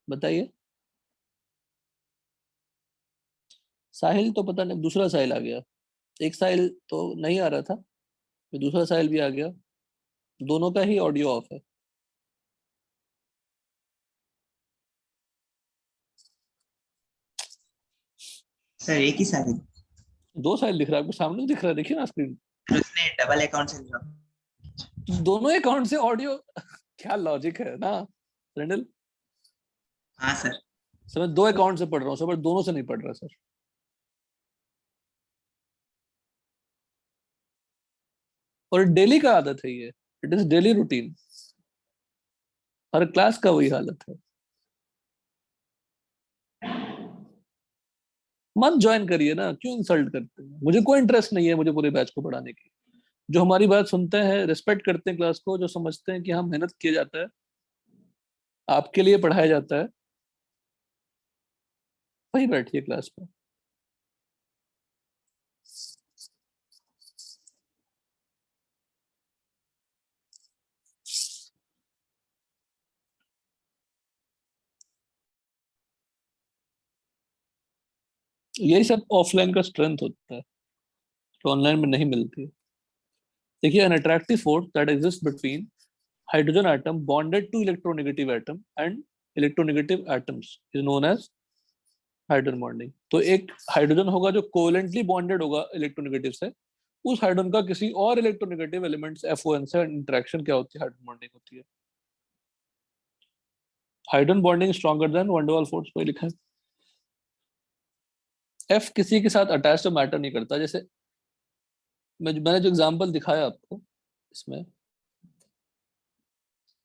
बताइए। साहिल तो पता नहीं, दूसरा साहिल आ गया, एक साहिल तो नहीं आ रहा था, फिर दूसरा साहिल भी आ गया, दोनों का ही ऑडियो ऑफ है। सर एक ही साहिल, दो साहिल दिख रहा है आपको सामने, तो दिख रहा है, देखिए ना स्क्रीन, उसने डबल अकाउंट से लिया। दोनों अकाउंट से ऑडियो क्या लॉजिक है ना रेंडल। हाँ सर। सर मैं 2 अकाउंट से पढ़ रहा हूँ सर, बट दोनों से नहीं पढ़ रहा सर। और डेली का आदत है ये, it is daily routine, her class का वही हालत है। मत ज्वाइन करिए ना, क्यों इंसल्ट करते हैं, मुझे कोई इंटरेस्ट नहीं है मुझे पूरे बैच को पढ़ाने की। जो हमारी बात सुनते हैं, रिस्पेक्ट करते हैं क्लास को, जो समझते हैं कि हम मेहनत किया जाता है, आपके लिए पढ़ाया जाता है, वही बैठिए क्लास में। यही सब ऑफलाइन का स्ट्रेंथ होता है, तो ऑनलाइन में नहीं मिलती है। देखिए, an attractive force that exists between hydrogen atom bonded to electronegative atom and electronegative atoms is known as hydrogen bonding. तो एक हाइड्रोजन होगा जो कोवेलेंटली बॉन्डेड होगा इलेक्ट्रोनेगेटिव से, उस हाइड्रोजन का किसी और इलेक्ट्रोनेगेटिव एलिमेंट्स FON से इंटरेक्शन क्या होती है, हाइड्रोजन बॉन्डिंग होती है। Hydrogen bonding stronger than one D वाल फोर्स, कोई लिखा है। F किसी के साथ अटैच तो मैटर नहीं करता, जैसे मैंने जो एग्जांपल दिखाया आपको इसमें,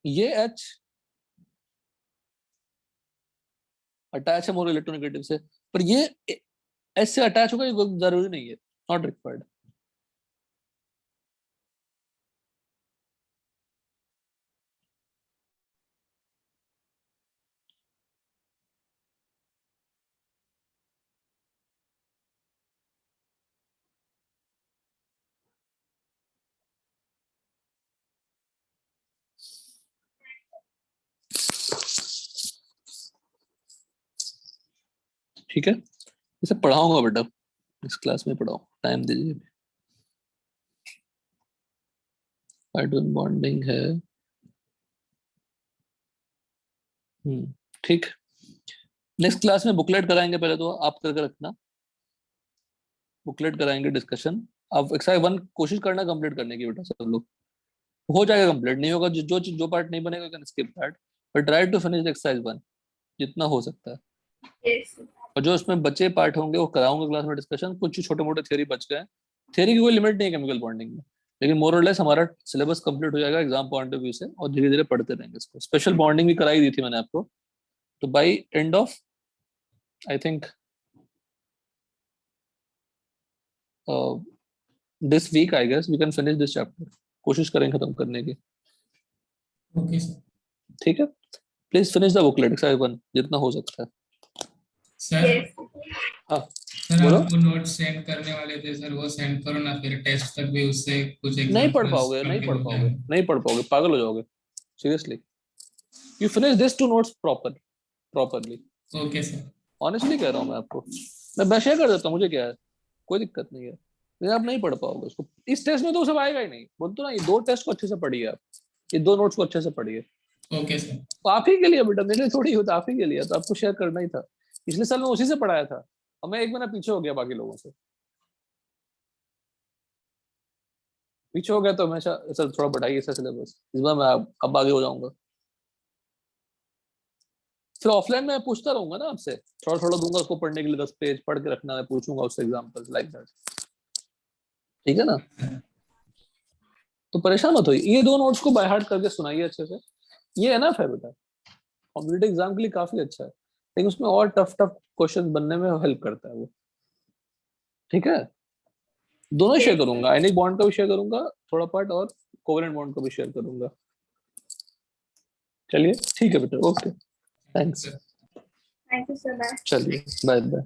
ये H अटैच है मोर इलेक्ट्रोनेगेटिव से, पर ये S से अटैच होगा, ये जरूरी नहीं है, नॉट रिक्वायर्ड। ठीक है, इसे पढ़ाऊंगा बेटा, इस क्लास में पढ़ाऊं, टाइम दीजिए। हाइड्रोजन बॉन्डिंग है, ठीक। नेक्स्ट क्लास में बुकलेट कराएंगे, पहले तो आप करके रखना, बुकलेट कराएंगे, डिस्कशन। आप एक्सरसाइज 1 कोशिश करना कंप्लीट करने की बेटा, सब लोग हो जाएगा कंप्लीट, नहीं होगा जो पार्ट नहीं बनेगा can skip that, but try to finish exercise 1 जितना हो सकता है। Yes. और जो उसमें बचे पार्ट होंगे वो कराऊंगा क्लास में डिस्कशन। कुछ छोटे मोटे थ्योरी बच गए, थ्योरी की कोई लिमिट नहीं है केमिकल बॉन्डिंग में, लेकिन मोर और लेस हमारा सिलेबस कंप्लीट हो जाएगा एग्जाम पॉइंट ऑफ व्यू से, और धीरे धीरे पढ़ते रहेंगे इसको। स्पेशल बॉन्डिंग भी कराई दी थी मैंने आपको, तो by end of I think this week I guess we can finish this chapter, कोशिश करेंगे खत्म करने की। Okay sir. ठीक है, please finish the booklet exercise 1 जितना हो सकता है। Sir Yes. हाँ सर बोलो। आपको नोट सेंड करने वाले थे सर, वो सेंड करो ना, फिर टेस्ट तक भी उससे कुछ नहीं पढ़ एग्जांपल्स पाओगे, नहीं पढ़ कंटिन्यू पाओगे, करें। नहीं पढ़ पाओगे, पागल हो जाओगे seriously. You finish this 2 notes properly. Okay sir. Honestly कह रहा हूँ मैं आपको, मैं शेयर कर देता हूँ, मुझे क्या है, कोई दिक्कत नहीं है, लेकिन आप नहीं पढ़ पाओगे उसको। इस टेस्ट में तो सब आएगा ही नहीं, बोलते ना, ये 2 टेस्ट को अच्छे से पढ़िए आप, ये 2 नोट्स को अच्छे से पढ़िए। Okay sir. तो आप ही के लिए बेटा, मेरे लिए थोड़ी होता, आप ही के लिए, तो आपको शेयर करना ही था। पिछले साल मैं उसी से पढ़ाया था, और मैं 1 महीना पीछे हो गया बाकी लोगों से, पीछे हो गया, तो हमेशा सर थोड़ा बढ़ाइए इसका सिलेबस, इस बार मैं अब आगे हो जाऊंगा। फिर ऑफलाइन में पूछता रहूंगा ना आपसे, थोड़ा थोड़ा दूंगा उसको पढ़ने के लिए, 10 पेज पढ़ के रखना है, पूछूंगा उससे एग्जांपल्स लाइक दैट, ठीक है ना। तो परेशान मत होइए, ये 2 नोट्स को बाय हार्ट करके सुनाइए अच्छे से, ये एनफ है बेटा, कॉम्पिटिटिव एग्जाम के लिए काफी अच्छा है, लेकिन उसमें और टफ क्वेश्चन बनने में हेल्प करता है वो। ठीक है, दोनों शेयर करूंगा, आयनिक बॉन्ड का भी शेयर करूंगा थोड़ा पार्ट, और कोवेलेंट बॉन्ड का भी शेयर करूंगा। चलिए ठीक है बेटा, okay, thanks, Thank you, sir. Bye. चलिए बाय बाय।